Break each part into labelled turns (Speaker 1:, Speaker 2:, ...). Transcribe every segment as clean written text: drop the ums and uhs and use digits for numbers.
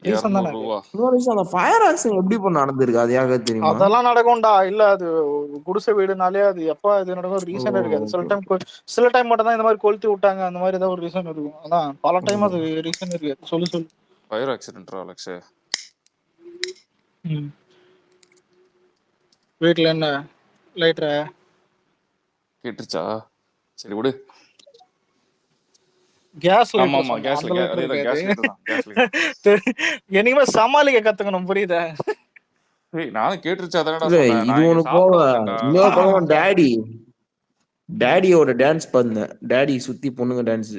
Speaker 1: Reason தானே அது.
Speaker 2: 200 அந்த ஃபயர் ஆக்சிடென்ட் எப்படி பண்ண நடந்திருக்கு அது யாருக்கா தெரியுமா?
Speaker 1: அதெல்லாம் நடக்கும்டா. இல்ல அது குடிசை வீடுனாலே அது எப்ப இது நடக்கும் ஒரு ரீசன் இருக்காது. சில டைம் மட்டும் தான் இந்த மாதிரி கொளுத்தி விட்டாங்க, அந்த மாதிரி ஏதாவது ஒரு ரீசன் இருக்கும். அதான் பல டைம் அது ரீசன் இருக்கு. சொல்லு.
Speaker 3: Fire accident Alex.
Speaker 1: வீட்டுல என்ன லைட்டர
Speaker 3: கேட்டுச்சா? சரி விடு.
Speaker 1: கேஸ்
Speaker 3: ஆமா ஆமா கேஸ்ல அதேதான் கேஸ் லைட்டர் தான். கேஸ் லைட்டர்
Speaker 1: என்னைக்குமே சமாளிக்க கத்துக்கணும், புரியுதா?
Speaker 3: நானும் கேட்டுருச்சா தானடா சொன்னேன்.
Speaker 2: இது ஒண்ணு போக இன்னொரு பக்கம் டேடியோட டான்ஸ் பண்ணேன். டேடி சுத்தி பொண்ணுங்க டான்ஸ்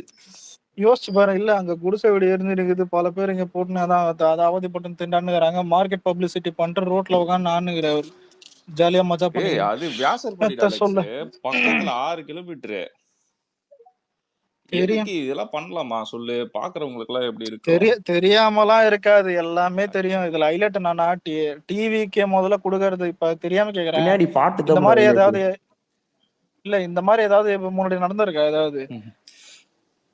Speaker 1: யோசிச்சு பாரு. இல்ல அங்க குடிசை வீடு இருந்துருக்குது, பல பேர் இங்க போட்டுன்னு அதாவது போட்டு திண்டாண்டுக்கிறாங்க. மார்க்கெட் பப்ளிசிட்டி பண்ற ரோட்ல உட்காந்து நானுங்கிறாரு ஜாலியா மஜா பண்ணி.
Speaker 3: அது வியாசர்
Speaker 1: சொல்ல
Speaker 3: பக்கத்துல 6 கிலோமீட்டர். எதுக்கு இதெல்லாம் பண்ணலாமா சொல்லு? பாக்குறவங்களுக்கு எல்லாம் எப்படி இருக்கு?
Speaker 1: தெரியாமலாம் இருக்காது, எல்லாமே தெரியும். இதுல ஹைலைட் என்னன்னா டிவிக்கே முதல்ல கொடுக்கறது. இப்ப தெரியாம கேக்குறேன், இந்த மாதிரி ஏதாவது இல்ல இந்த மாதிரி ஏதாவது முன்னாடி நடந்திருக்கா ஏதாவது?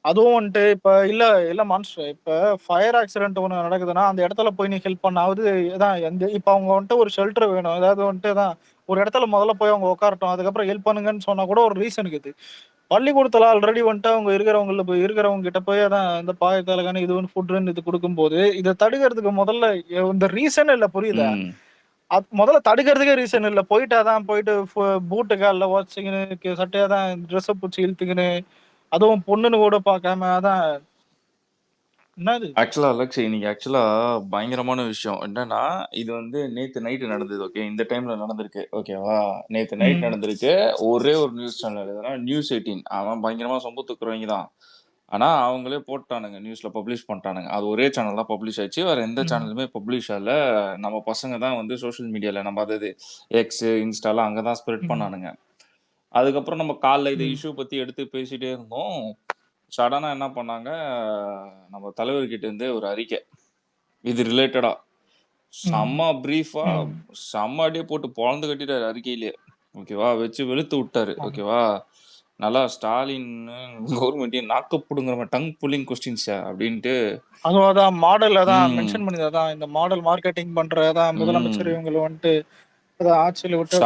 Speaker 1: அதுவும் வந்துட்டு இப்ப இல்ல மான்ஸ்டர், இப்ப ஃபயர் ஆக்சிடென்ட் ஒண்ணு நடக்குதுன்னா அந்த இடத்துல போய் நீ ஹெல்ப் பண்ணாவது இதான் இப்ப அவங்க வந்துட்டு ஒரு ஷெல்டர் வேணும், ஏதாவது வந்துட்டு தான் ஒரு இடத்துல முதல்ல போய் அவங்க உட்காரட்டும், அதுக்கப்புறம் ஹெல்ப் பண்ணுங்கன்னு சொன்னா கூட ஒரு ரீசன் இருக்குது. பள்ளிக்கூடத்துல ஆல்ரெடி வந்துட்டு அவங்க இருக்கிறவங்க கிட்ட போய் அதான் இந்த பாயத்தலகான இது ஃபுட்னு இது கொடுக்கும்போது இதை தடுக்கிறதுக்கு முதல்ல இந்த ரீசன் இல்ல, புரியுதா? முதல்ல தடுக்கிறதுக்கே ரீசன் இல்ல. போயிட்டாதான் போயிட்டு பூட்டு காலில் உடச்சிக்கின்னு சட்டையாதான் ட்ரெஸ்ஸை பிடிச்சி இழுத்துக்கின்னு, அதுவும் பொண்ணுன்னு கூட பார்க்காம. அதான் என்னது
Speaker 3: ஆக்சுவலா அலெக்ஸ், இன்னைக்கு ஆக்சுவலா பயங்கரமான விஷயம் என்னன்னா, இது வந்து நேத்து நைட்டு நடந்தது. ஓகே, இந்த டைம்ல நடந்திருக்கு. ஓகேவா, நேத்து நைட் நடந்திருக்கு. ஒரே ஒரு நியூஸ் சேனல் நியூஸ் 18, அவன் பயங்கரமா சொம்பத்துக்குறவங்க தான். ஆனா அவங்களே போட்டானுங்க, நியூஸ்ல பப்ளிஷ் பண்ணிட்டானுங்க. அது ஒரே சேனல் தான் பப்ளிஷ் ஆச்சு, வேற எந்த சேனலுமே பப்ளிஷ் ஆகல. நம்ம பசங்க தான் வந்து சோஷியல் மீடியால நம்ம அதாவது எக்ஸ் இன்ஸ்டால அங்கதான் ஸ்ப்ரெட் பண்ணானுங்க. அதுக்கப்புறம் நம்ம காலைல இந்த இஷ்யூ பத்தி எடுத்து பேசிட்டே இருந்தோம். சடனா என்ன பண்ணாங்க, நம்ம தலைவர்கிட்ட இருந்து ஒரு அறிக்கை இது ரிலேட்டடா செம்ம பிரீஃபா செம்ம அடியே போட்டு பொழந்து கட்டிட்டாரு அறிக்கையிலேயே. ஓகேவா, வச்சு வெளுத்து விட்டாரு. ஓகேவா, நல்லா ஸ்டாலின் கவர்மெண்ட்டையும் நாக்கப்படுங்கிற மாதிரி டங் புல்லிங் கொஸ்டின்ஸ் அப்படின்ட்டு.
Speaker 1: அதுதான் மாடல் அதான் மென்ஷன் பண்ணிதான் இந்த மாடல் மார்க்கெட்டிங் பண்றதான் முதலமைச்சர் இவங்க வந்துட்டு ஆட்சியில விட்டு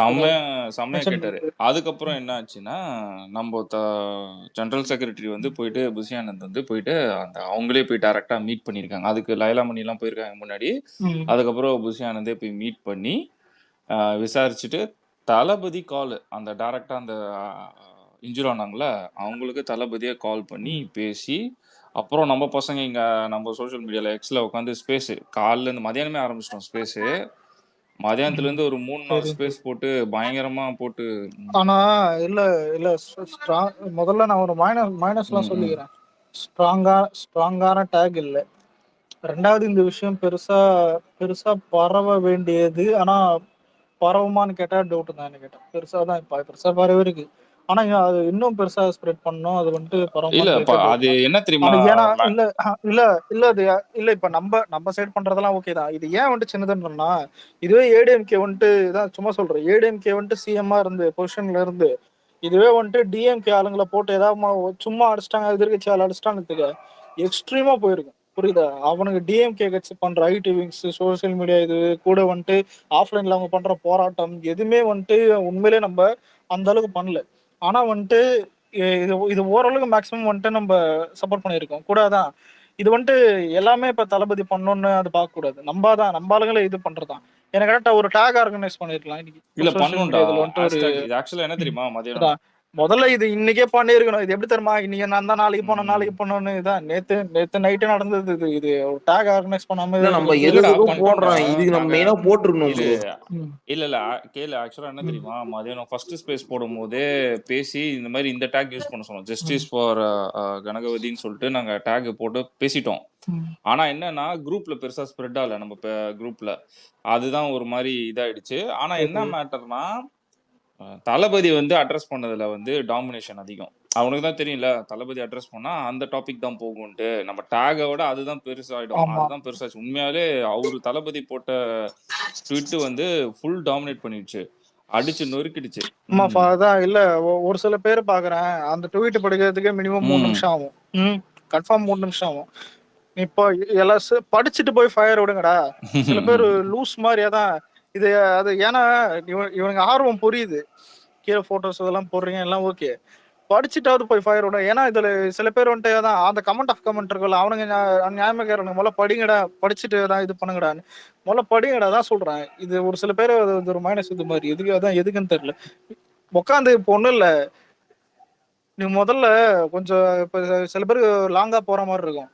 Speaker 3: செம்மையா கேட்டாரு. அதுக்கப்புறம் என்ன ஆச்சுன்னா, நம்ம ஜெனரல் செக்ரட்டரி வந்து போயிட்டு புஷி ஆனந்த் வந்து போயிட்டு அந்த அவங்களே போய் டைரக்டா மீட் பண்ணிருக்காங்க. அதுக்கு லைலாமணி எல்லாம் போயிருக்காங்க முன்னாடி. அதுக்கப்புறம் புஷி ஆனந்தே போய் மீட் பண்ணி விசாரிச்சுட்டு தளபதி கால் அந்த டைரக்டா அந்த இன்ஜூர் ஆனாங்களே அவங்களுக்கு தளபதியை கால் பண்ணி பேசி, அப்புறம் நம்ம பசங்க இங்க நம்ம சோசியல் மீடியால எக்ஸ்ல உட்காந்து ஸ்பேஸ் காலில இருந்து மதியானமே ஆரம்பிச்சிட்டோம். ஸ்பேஸ் மதியானத்துல இருந்து ஒரு 3-4 ஸ்பேஸ் போட்டு பயங்கரமா போட்டு.
Speaker 1: ஆனா இல்ல முதல்ல நான் ஒரு மைனஸ் எல்லாம் சொல்லிக்கிறேன். ஸ்ட்ராங்கான டேக் இல்ல. ரெண்டாவது இந்த விஷயம் பெருசா பரவ வேண்டியது. ஆனா பரவுமான்னு கேட்டா டவுட் தான். கேட்டேன் பெருசாதான் இப்ப பெருசா பரவி இருக்கு. ஆனா அது இன்னும் பெருசா ஸ்ப்ரெட் பண்ணணும். அது வந்துட்டு
Speaker 3: அது என்ன தெரியுமா,
Speaker 1: ஏன்னா இல்ல இப்ப நம்ம சைட் பண்றதெல்லாம் ஓகே தான். இது ஏன் வந்துட்டு சின்னதுன்னா, இதுவே ஏடிஎம்கே வந்துட்டு இதான் சும்மா சொல்றேன், ஏடிஎம்கே வந்துட்டு சிஎம்ஆ இருந்து பொசிஷன்ல இருந்து இதுவே வந்துட்டு டிஎம்கே ஆளுங்களை போட்டு ஏதாவது சும்மா அடிச்சிட்டாங்க, எதிர்கட்சி ஆள் அடிச்சிட்டான்னு எக்ஸ்ட்ரீமா போயிருக்கும், புரியுதா? அவனுக்கு டிஎம்கே கட்சி பண்ற ஐடி விங்ஸ் சோசியல் மீடியா இது கூட வந்துட்டு ஆஃப்லைன்ல அவங்க பண்ற போராட்டம் எதுவுமே வந்துட்டு உண்மையிலே நம்ம அந்த அளவுக்கு பண்ணல. ஆனா வந்துட்டு இது ஓரளவுக்கு மேக்ஸிமம் வந்துட்டு நம்ம சப்போர்ட் பண்ணியிருக்கோம் கூடாதான். இது வந்துட்டு எல்லாமே இப்ப தளபதி பண்ணணும்னு அது பார்க்க கூடாது. நம்ம ஆளுங்களே இது பண்றதுதான். எனக்கு கரெக்டா ஒரு டாக் ஆர்கனைஸ் பண்ணிருக்கலாம்
Speaker 3: என்ன தெரியுமா, மதியம்
Speaker 1: முதல்ல இது இன்னைக்கே பண்ணிருக்கணும். இது எப்படி தெரியுமா, இன்னைக்கு நான் தான் நாளைக்கு போனோம்னு இதான் நேத்து நைட்டு நடந்தது. இது ஒரு டாக் ஆர்கனைஸ் பண்ணாம
Speaker 2: நம்ம எதுக்கும் போடுறோம், இதுக்கு நம்ம மெயினா போட்டுருக்கணும்.
Speaker 3: இல்ல கேளு, ஆக்சுவலா என்ன தெரியுமா, மதியானம் ஃபர்ஸ்ட் ஸ்பேஸ் போடும் போதே பேசி இந்த மாதிரி இந்த டேக் யூஸ் பண்ண சொன்னோம். ஜஸ்டிஸ் ஃபார் கனகவதின்னு சொல்லிட்டு நாங்க டேக் போட்டு பேசிட்டோம். ஆனா என்னன்னா குரூப்ல பெருசா ஸ்ப்ரெட் ஆகல நம்ம குரூப்ல. அதுதான் ஒரு மாதிரி இதாயிடுச்சு. ஆனா என்ன மேட்டர்னா, தளபதி வந்து அட்ரஸ் பண்ணதுல வந்து டாமினேஷன் அதிகம். அவனுக்கு தான் தெரியும்ல, தளபதி அட்ரஸ் பண்ணா அந்த டாபிக் தான் போகும்ட்டு. நம்ம டேகை விட அதுதான் பெருசாயிடும். அதுதான் பெருசாச்சு. உண்மையாலே அவரு தளபதி போட்ட ட்வீட் வந்து ஃபுல் டாமினேட் பண்ணிடுச்சு, அடிச்சு நொறுக்கிடுச்சு.
Speaker 1: இல்ல ஒரு சில பேர் பாக்குறேன் அந்த ட்வீட் படிக்கிறதுக்கே மினிமம் 3 நிமிஷம் ஆகும். கன்ஃபார்ம் 3 நிமிஷம் ஆகும். இப்போ எல்லாம் படிச்சுட்டு போய் ஃபயர் விடுங்கடா. சில பேர் லூஸ் மாதிரியா தான் இது. அது ஏன்னா இவனுங்க ஆர்வம் புரியுது. கீழே போட்டோஸ் இதெல்லாம் போடுறீங்க எல்லாம் ஓகே. படிச்சுட்டாவது போய் ஃபயர் விடும். ஏன்னா இதுல சில பேர் வந்துட்டு தான் அந்த கமெண்ட் ஆஃப் கமெண்ட் இருக்குல்ல, அவனுங்க நியாயமாக்காரனுங்க முதல்ல படிங்கடா, படிச்சுட்டு தான் இது பண்ணுங்கடா, முதல்ல படிங்கடா தான் சொல்றேன். இது ஒரு சில பேர் இது ஒரு மைனஸ் இது மாதிரி எதுக்கு அதான் எதுக்குன்னு தெரியல. உட்காந்து இப்போ ஒன்றும் இல்லை, நீ முதல்ல கொஞ்சம் இப்போ சில பேருக்கு லாங்கா போற மாதிரி இருக்கும்.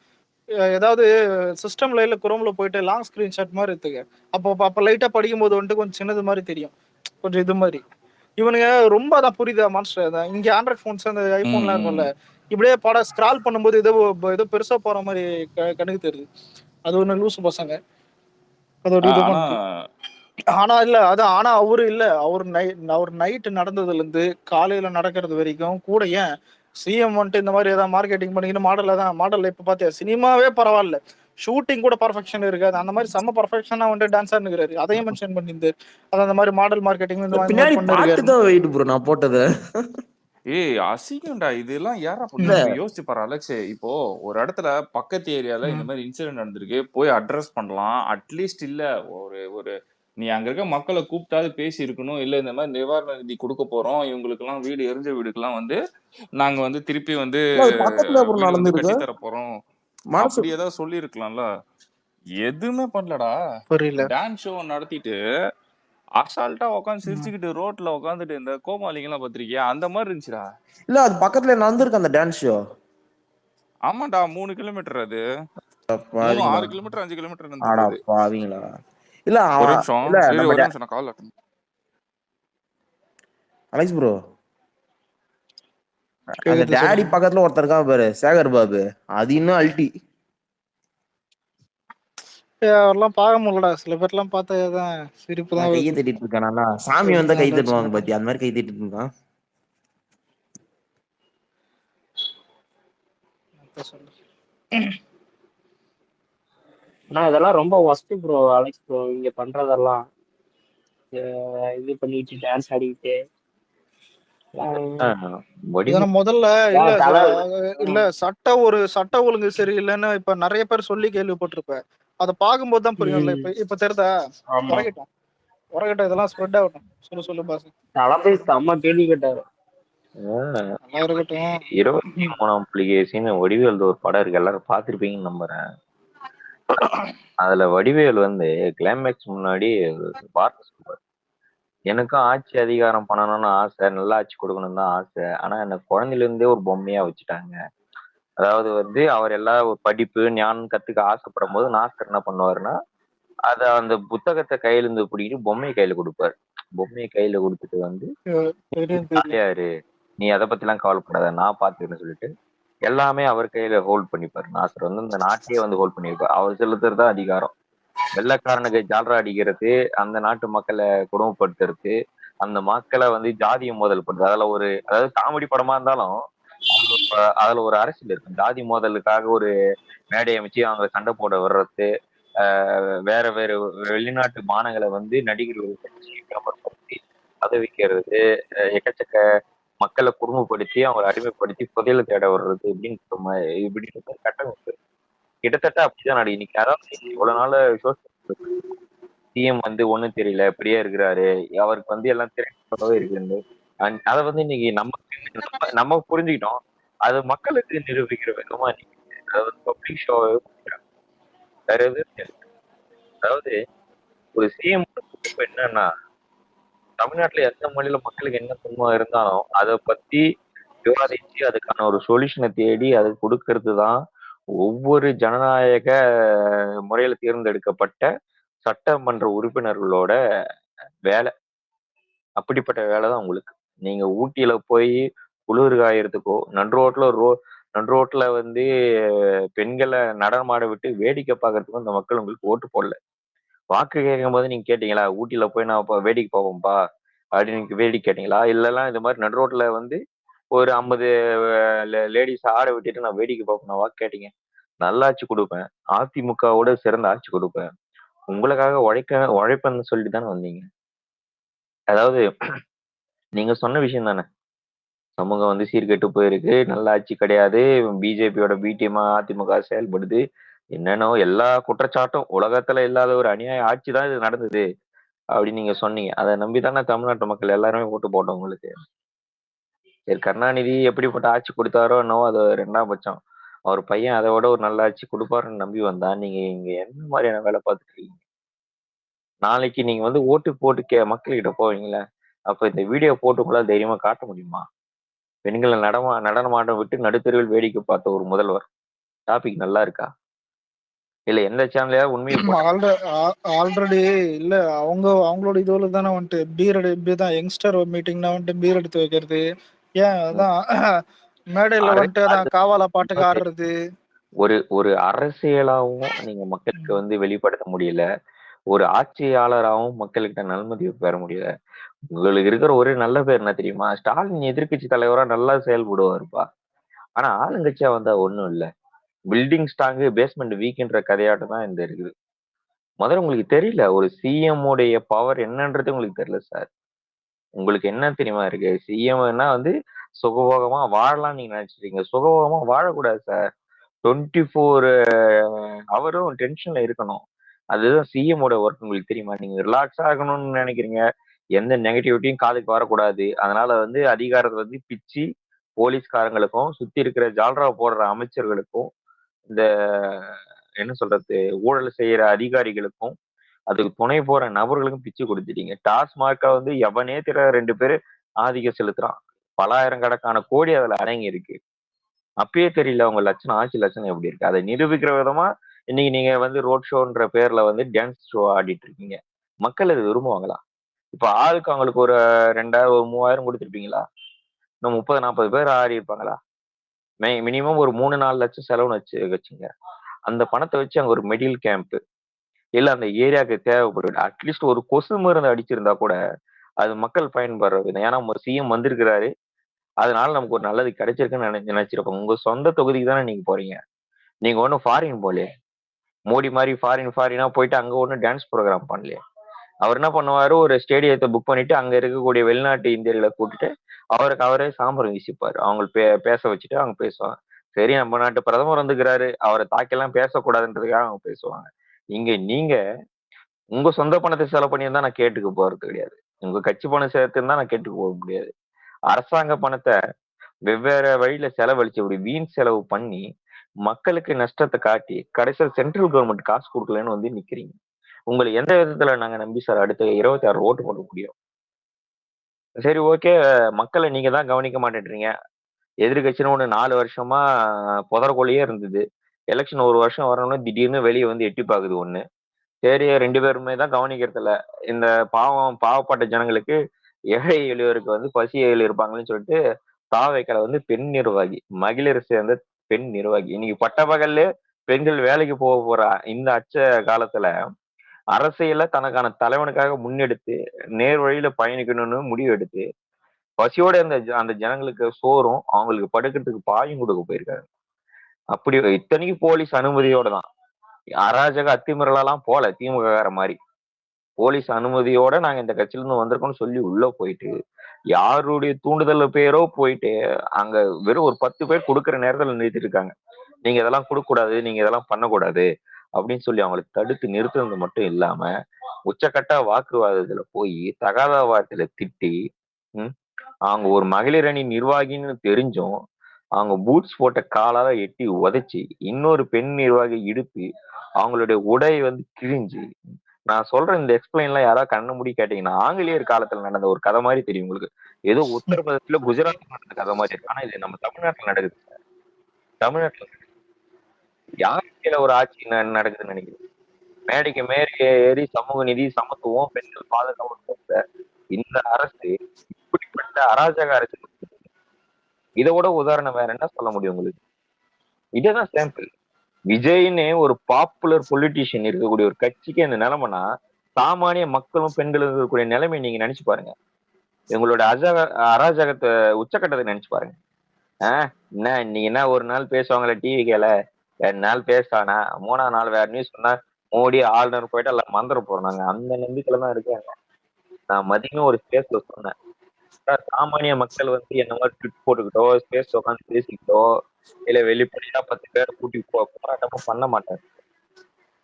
Speaker 1: ஏதாவது சிஸ்டம்ல இல்ல குரோம்ல போயிட்டு லாங் ஸ்கிரீன்ஷாட் மாதிரி எடுத்துக்க. அப்போ லைட்டா படிக்கும் போது வந்துட்டு கொஞ்சம் சின்னது மாதிரி தெரியும், கொஞ்சம் இது மாதிரி. இவனுங்க ரொம்ப அதான் புரியுதா மாஸ்டர். இங்க ஆண்ட்ராய்ட் போன்ஸ் அந்த ஐபோன்லாம் இருக்கும்ல, இப்படியே படம் ஸ்கிரால் பண்ணும்போது ஏதோ பெருசா போற மாதிரி கணக்கு தெரியுது. அது ஒண்ணு லூசு பசங்க, அது ஒரு இது பண்ணுது. ஆனா இல்ல அதான், ஆனா அவரு இல்ல, அவர் நைட் நடந்ததுல இருந்து காலையில நடக்கிறது வரைக்கும் கூட. ஏன் சிஎம் வந்துட்டு இந்த மாதிரி ஏதாவது மார்க்கெட்டிங் பண்ணிக்கிட்டு மாடல்ல இப்ப பாத்தியா சினிமாவே பரவாயில்ல, ஷூட்டிங் கூட பர்ஃபெக்ஷன் இருக்காது, அந்த மாதிரி செம்ம பர்ஃபெக்ஷனா வந்துட்டு டான்ஸ் ஆடுறாரு. அதையும் மென்ஷன் பண்ணியிருந்தாரு. அது அந்த மாதிரி மாடல் மார்க்கெட்டிங் இந்த
Speaker 2: பின்னாடி
Speaker 1: மாதிரி
Speaker 2: பாட்டு தான் வெயிட் ப்ரோ நான் போட்டது.
Speaker 3: ஏய் அசிங்கம்டா இதெல்லாம். யாரா பண்ண யோசிச்சு பாரு அலெக்ஸ். இப்போ ஒரு இடத்துல பக்கத்து ஏரியால இந்த மாதிரி இன்சிடென்ட் நடந்திருக்கு, போய் அட்ரஸ் பண்ணலாம் அட்லீஸ்ட். இல்ல ஒரு ஒரு நீ அங்க இருக்க மக்களை கூப்பிட்டாவது பேசி இருக்கணும். இல்ல இந்த மாதிரி நிவாரண நிதி கொடுக்க போறோம், இவங்களுக்கு எல்லாம் வீடு எரிஞ்ச வீடுக்கெல்லாம் வந்து நாங்க வந்து திருப்பி வந்து வீடு வந்து கட்டி தர போறோம் அப்படி ஏதாவது சொல்லி இருக்கலாம்ல. எதுவுமே பண்ணலடா. டான்ஸ் ஷோ நடத்திட்டு அசால்ட்டா உட்காந்து சிரிச்சுக்கிட்டு ரோட்ல உட்காந்துட்டு இந்த கோமாளிங்க எல்லாம் பாத்திருக்கியா, அந்த மாதிரி இருந்துச்சுடா.
Speaker 2: இல்ல அது பக்கத்துல நடந்திருக்கு அந்த டான்ஸ் ஷோ.
Speaker 3: ஆமாண்டா 3 கிலோமீட்டர் அது. 6 கிலோமீட்டர் 5 கிலோமீட்டர் இருந்திருக்குது.
Speaker 2: இல்ல
Speaker 3: ஒரு நிமிஷம் ஒரு நிமிஷம் நான் கால் அட்டெண்ட்.
Speaker 2: அலெக்ஸ் ப்ரோ, அந்த டாடி பக்கத்துல ஒருத்தர் இருக்கா பாரு, சேகர் பாபு, அது இன்னும் அல்டி.
Speaker 1: அவரெல்லாம் பார்க்க முடியலடா, சில பேர்லாம் பார்த்தாதான் சிரிப்பு தான்.
Speaker 2: கையை தட்டிட்டு இருக்கானா, சாமி வந்தா கை தட்டுவாங்க பாத்தி, அந்த மாதிரி கை தட்டிட்டு இருக்கான்.
Speaker 4: ஆனா இதெல்லாம் ரொம்ப ஒஸ்ட் ப்ரோ அலெக்ஸ் ப்ரோ, இங்க பண்றதெல்லாம் இது பண்ணிட்டு டான்ஸ் ஆடிக்கிட்டு.
Speaker 1: முதல்ல இல்ல சட்ட ஒழுங்கு சரியில்லைன்னு இப்ப நிறைய பேர் சொல்லி கேள்விப்பட்டிருப்பேன். அதை பார்க்கும்போது தான் புரியும்ல. இப்ப தெரியுதா, உரகட்டும் இதெல்லாம் ஸ்ப்ரெட் ஆகட்டும். சொல்லு பாஸ்.
Speaker 4: தளபதி செம்ம கேள்வி கேட்டாரு.
Speaker 5: 23ஆம் புலிகேசின்னு வடிவேல் ஒரு படம் இருக்கு, எல்லாரும் பாத்திருப்பீங்கன்னு நம்புறேன். அதுல வடிவேல் வந்து கிளைமேக்ஸ் முன்னாடி வார்த்தை சொல்லுவார், எனக்கும் ஆட்சி அதிகாரம் பண்ணணும்னு ஆசை, நல்லா ஆட்சி கொடுக்கணும்னு தான் ஆசை, ஆனா எனக்கு குழந்தையில இருந்தே ஒரு பொம்மையா வச்சுட்டாங்க. அதாவது வந்து அவர் எல்லா ஒரு படிப்பு ஞானம் கத்துக்க ஆசைப்படும் போது நாஸ்கர் என்ன பண்ணுவாருன்னா, அத அந்த புத்தகத்தை கையில இருந்து பிடிக்கிட்டு பொம்மையை கையில கொடுப்பாரு. பொம்மையை கையில கொடுத்துட்டு வந்து, யாரு நீ அதை பத்தி எல்லாம் கவலைப்படாத, நான் பாத்துக்கிறேன்னு சொல்லிட்டு எல்லாமே அவர் கையில ஹோல்ட் பண்ணிப்பாரு. நாசர் வந்து இந்த நாட்டையே வந்து ஹோல்ட் பண்ணிருப்பாரு. அவர் செலுத்துறது தான் அதிகாரம். வெள்ளைக்காரனுக்கு ஜால்ரா அடிக்கிறது, அந்த நாட்டு மக்களை கொடுமைப்படுத்துறது, அந்த மக்களை வந்து ஜாதிய மோதல் பண்றது. அதாவது காமெடி படமா இருந்தாலும் அதுல ஒரு அரசியல் இருக்கு. ஜாதி மோதலுக்காக ஒரு மேடை அமைச்சு அவங்க சண்டை போட வர்றது, வேற வெளிநாட்டு மானங்களை வந்து நடிகர்கள் அதை வைக்கிறது, எக்கச்சக்க மக்களை குடும்பப்படுத்தி அவங்களை அடிமைப்படுத்தி புதையல தேட வர்றது இப்படின்ற கட்டமைப்பு கிட்டத்தட்ட அப்படிதான் நடி. இன்னைக்கு அதாவது இவ்வளவு நாள் சிஎம் வந்து ஒண்ணும் தெரியல இப்படியே இருக்கிறாரு, அவருக்கு வந்து எல்லாம் திரைப்படவே இருக்கு. அதை வந்து இன்னைக்கு நம்ம புரிஞ்சுக்கிட்டோம். அது மக்களுக்கு நிரூபிக்கிற விதமா இன்னைக்கு பப்ளிக் ஷோ வேற எதுவும். அதாவது ஒரு சிஎம் என்னன்னா, தமிழ்நாட்டுல எந்த மொழியில மக்களுக்கு என்ன துன்பம் இருந்தாலும் அதை பத்தி விவாதிச்சு அதுக்கான ஒரு சொல்யூஷனை தேடி அது கொடுக்கறது தான் ஒவ்வொரு ஜனநாயக முறையில தேர்ந்தெடுக்கப்பட்ட சட்டமன்ற உறுப்பினர்களோட வேலை. அப்படிப்பட்ட வேலை தான் உங்களுக்கு. நீங்க ஊட்டியில போய் குளிர் காயறதுக்கோ, நடுரோட்ல வந்து பெண்களை நடனமாட விட்டு வேடிக்கை பார்க்கறதுக்கும் இந்த மக்கள் உங்களுக்கு ஓட்டு போடல. வாக்கு கேட்கும் போது நீங்க கேட்டீங்களா, ஊட்டியில போய் நான் வேடிக்கை பார்ப்போம்ப்பா அப்படின்னு வேடிக்கை கேட்டீங்களா? இல்லைன்னா இந்த மாதிரி நடுரோட்ல வந்து ஒரு 50 லேடிஸ் ஆட விட்டுட்டு நான் வேடிக்கை பார்ப்பேன் வாக்கு கேட்டீங்க? நல்லாட்சி கொடுப்பேன், அதிமுகவோட சிறந்த ஆட்சி கொடுப்பேன், உங்களுக்காக உழைப்பேன்னு சொல்லிட்டு தானே வந்தீங்க. அதாவது நீங்க சொன்ன விஷயம் தானே, சமூகம் வந்து சீர்கெட்டு போயிருக்கு, நல்ல ஆட்சி கிடையாது, பிஜேபியோட பிடிஎம்மா அதிமுக செயல்படுது, என்னன்னோ எல்லா குற்றச்சாட்டும் உலகத்துல இல்லாத ஒரு அநியாய ஆட்சி தான் இது நடந்தது அப்படின்னு நீங்க சொன்னீங்க. அதை நம்பிதானே தமிழ்நாட்டு மக்கள் எல்லாருமே ஓட்டு போட்டோம் உங்களுக்கு. சரி, கருணாநிதி எப்படிப்பட்ட ஆட்சி கொடுத்தாரோ என்னவோ அது ரெண்டாம் பட்சம். அவர் பையன் அதை விட ஒரு நல்ல ஆட்சி கொடுப்பாருன்னு நம்பி வந்தா நீங்க இங்க என்ன மாதிரியான வேலை பார்த்துட்டு இருக்கீங்க? நாளைக்கு நீங்க வந்து ஓட்டு போட்டு மக்கள்கிட்ட போவீங்களே, அப்ப இந்த வீடியோ போட்டுக்குள்ள தைரியமா காட்ட முடியுமா? பெண்களை நடனமாட்டம் விட்டு நடுத்தெருவில் வேடிக்கை பார்த்த ஒரு முதல்வர் டாபிக் நல்லா இருக்கா? இல்ல எந்த சேனலையாவது உண்மையை போட்டு
Speaker 1: ஆல்ரெடி இல்ல அவங்களோட இதுல தானே வந்துட்டு பீர் இப்படிதான் யங்ஸ்டர் மீட்டிங்னா வந்துட்டு பீர் எடுத்து வைக்கிறது. ஏன் அதான் மேடையில வந்துட்டு அதான் காவாலா பாட்டுக்கு ஆடுறது.
Speaker 5: ஒரு அரசியலாவும் நீங்க மக்களுக்கு வந்து வெளிப்படுத்த முடியல, ஒரு ஆட்சியாளராகவும் மக்கள்கிட்ட நன்மதிப்பு பெற முடியல. உங்களுக்கு இருக்கிற ஒரே நல்ல பேர் என்ன தெரியுமா? ஸ்டாலின் எதிர்க்கட்சி தலைவரா நல்லா செயல்படுவாருப்பா. ஆனா ஆளுங்கட்சியா வந்தா ஒண்ணும் இல்ல. பில்டிங் ஸ்ட்ராங்கு பேஸ்மெண்ட் வீக்ன்ற கதையாட்டம் தான் இந்த இருக்குது. முதல்ல உங்களுக்கு தெரியல, ஒரு சிஎம் உடைய பவர் என்னன்றது உங்களுக்கு தெரியல சார். உங்களுக்கு என்ன தெரியுமா இருக்கு? சிஎம்னா வந்து சுகபோகமா வாழலாம் நீங்க நினைச்சிருக்கீங்க. சுகபோகமா வாழக்கூடாது சார். 24 அவரும் டென்ஷன்ல இருக்கணும். அதுதான் சிஎம்மோட ஒர்க். உங்களுக்கு தெரியுமா? நீங்க ரிலாக்ஸா இருக்கணும்னு நினைக்கிறீங்க. எந்த நெகட்டிவிட்டியும் காதுக்கு வரக்கூடாது. அதனால வந்து அதிகாரத்தை வந்து பிச்சு போலீஸ்காரங்களுக்கும் சுத்தி இருக்கிற ஜால்ரா போடுற அமைச்சர்களுக்கும் இந்த என்ன சொல்றது ஊழல் செய்யற அதிகாரிகளுக்கும் அதுக்கு துணை போற நபர்களுக்கும் பிச்சு கொடுத்துட்டீங்க. டாஸ்மார்க்கை வந்து எவனே திற 2 பேரு ஆதிக்கம் செலுத்துறான். பலாயிரக்கணக்கான கோடி அதுல அடங்கி இருக்கு. அப்பயே தெரியல உங்க லட்சணம், ஆட்சி லட்சணம் எப்படி இருக்கு. அதை நிரூபிக்கிற விதமா இன்னைக்கு நீங்க வந்து ரோட் ஷோன்ற பேர்ல வந்து டான்ஸ் ஷோ ஆடிட்டு இருக்கீங்க. மக்கள் அது விரும்புவாங்களா? இப்ப ஆளுக்கு அவங்களுக்கு ஒரு 2000 ஒரு 3000 கொடுத்துருப்பீங்களா? இன்னும் 30-40 பேர் ஆடி இருப்பாங்களா? மினிமம் ஒரு 3-4 லட்சம் செலவுன்னு வச்சுங்க. அந்த பணத்தை வச்சு அங்க ஒரு மெடிக்கல் கேம்ப் இல்ல அந்த ஏரியாவுக்கு தேவைப்படுது. அட்லீஸ்ட் ஒரு கொசு மருந்து அடிச்சிருந்தா கூட அது மக்கள் பயன்படுறது. ஏன்னா நம்ம சிஎம் வந்திருக்கிறாரு, அதனால நமக்கு ஒரு நல்லது கிடைச்சிருக்குன்னு நினைச்சிருப்போம். உங்க சொந்த தொகுதிக்கு தானே நீங்க போறீங்க. நீங்க ஒன்றும் ஃபாரின் போலே. மோடி மாதிரி ஃபாரினா போயிட்டு அங்க ஒன்றும் டான்ஸ் ப்ரோக்ராம் பண்ணலையே. அவர் என்ன பண்ணுவாரு, ஒரு ஸ்டேடியத்தை புக் பண்ணிட்டு அங்க இருக்கக்கூடிய வெளிநாட்டு இந்தியர்களை கூட்டிட்டு அவருக்கு அவரே சாம்பரம் வீசிப்பாரு. அவங்க பேச வச்சுட்டு அவங்க பேசுவாங்க. சரி, நம்ம நாட்டு பிரதமர் வந்துக்கிறாரு, அவரை தாக்கெல்லாம் பேசக்கூடாதுன்றதுக்காக அவங்க பேசுவாங்க. இங்க நீங்க உங்க சொந்த பணத்தை செலவு பண்ணியிருந்தா நான் கேட்டுக்க போறது கிடையாது. உங்க கட்சி பணம் சேர்த்துருந்தா நான் கேட்டுக்க போக முடியாது. அரசாங்க பணத்தை வெவ்வேறு வழியில செலவழிச்சு இப்படி வீண் செலவு பண்ணி மக்களுக்கு நஷ்டத்தை காட்டி கடைசியில் சென்ட்ரல் கவர்மெண்ட் காசு கொடுக்கலன்னு வந்து நிக்கிறீங்க. உங்களை எந்த விதத்துல நாங்க நம்பி சார் அடுத்த 26 ஓட்டு போட முடியும்? சரி, ஓகே, மக்களை நீங்க தான் கவனிக்க மாட்டேன்றீங்க. எதிர்கட்சின்னு ஒண்ணு 4 வருஷமா புதறக்குள்ளேயே இருந்தது. எலெக்ஷன் ஒரு வருஷம் வரணும்னு திடீர்னு வெளியே வந்து எட்டி பாக்குது ஒண்ணு. சரி, 2 பேருமே தான் கவனிக்கிறது இல்ல. இந்த பாவப்பட்ட ஜனங்களுக்கு ஏழை எளியோருக்கு வந்து பசி இருப்பாங்கன்னு சொல்லிட்டு தாவேக்கால வந்து பெண் நிர்வாகி, மகளிர் சேர்ந்த பெண் நிர்வாகி இன்னைக்கு பட்ட பகல்ல பெண்கள் வேலைக்கு போற இந்த அச்ச காலத்துல அரசியல தனக்கான தலைவனுக்காக முன்னெடுத்து நேர் வழியில பயணிக்கணும்னு முடிவு எடுத்து பசியோட அந்த அந்த ஜனங்களுக்கு சோறும் அவங்களுக்கு படுக்கிறதுக்கு பாயும் கொடுக்க போயிருக்காரு. அப்படி இத்தனைக்கும் போலீஸ் அனுமதியோட தான். அராஜக அத்துமீறலாம் போல திமுக மாதிரி போலீஸ் அனுமதியோட நாங்க இந்த கட்சியில இருந்து வந்திருக்கோம்னு சொல்லி உள்ள போயிட்டு யாருடைய தூண்டுதல் பேரோ போயிட்டு அங்க வெறும் ஒரு 10 பேர் கொடுக்குற நேரத்துல நிறுத்திட்டு இருக்காங்க. நீங்க இதெல்லாம் கொடுக்க கூடாது, நீங்க இதெல்லாம் பண்ணக்கூடாது அப்படின்னு சொல்லி அவங்களுக்கு தடுத்து நிறுத்துறது மட்டும் இல்லாம உச்சக்கட்ட வாக்குவாதத்துல போய் தகாத வார்த்தையில திட்டி அவங்க ஒரு மகளிர் அணி நிர்வாகின்னு தெரிஞ்சும் அவங்க பூட்ஸ் போட்ட காலால எட்டி உதைச்சி இன்னொரு பெண் நிர்வாகி இடுப்பி அவங்களுடைய உடை வந்து கிழிஞ்சு நான் சொல்ற இந்த எக்ஸ்பிளைன்லாம் யாராவது கண்ண மூடி கேட்டீங்கன்னா ஆங்கிலேயர் காலத்துல நடந்த ஒரு கதை மாதிரி தெரியும் உங்களுக்கு. ஏதோ உத்தரப்பிரதேசத்துல குஜராத் நடந்த கதை மாதிரி இருக்கு. ஆனா இது நம்ம தமிழ்நாட்டுல நடக்குது. தமிழ்நாட்டுல யாரு கீழே ஒரு ஆட்சி நடக்குதுன்னு நினைக்கிறேன். மேடைக்கு மேலே ஏறி சமூக நீதி, சமத்துவம், பெண்கள் பாதுகாப்பு இந்த அரசு இப்படிப்பட்ட அராஜக அரசு. இதை விட உதாரணம் வேற என்ன சொல்ல முடியும் உங்களுக்கு? இதேதான் சாம்பிள். விஜய்னு ஒரு பாப்புலர் பொலிட்டீஷியன் இருக்கக்கூடிய ஒரு கட்சிக்கு அந்த நிலைமைனா சாமானிய மக்களும் பெண்களும் இருக்கக்கூடிய நிலைமை நீங்க நினைச்சு பாருங்க. எங்களோட அராஜகத்தை உச்சக்கட்டத்தை நினைச்சு பாருங்க. என்ன நீங்க என்ன ஒரு நாள் பேசுவாங்களே டிவி கேல 2 நாள் பேசானா 3ஆம் நாள் வேற நியூஸ் சொன்னா மோடி ஆளுநர் போயிட்டு எல்லாம் மந்திர போறாங்க. அந்த நம்பிக்கையில தான் இருக்காங்க. நான் மதியம் ஒரு ஸ்பேஸ்ல சொன்னேன், சாமானிய மக்கள் வந்து என்ன மாதிரி ட்விட் போட்டுக்கிட்டோ ஸ்பேஸ் உட்காந்து பேசிக்கிட்டோ இல்ல வெளிப்படையா 10 பேரை கூட்டி போராட்டமும் பண்ண மாட்டாரு.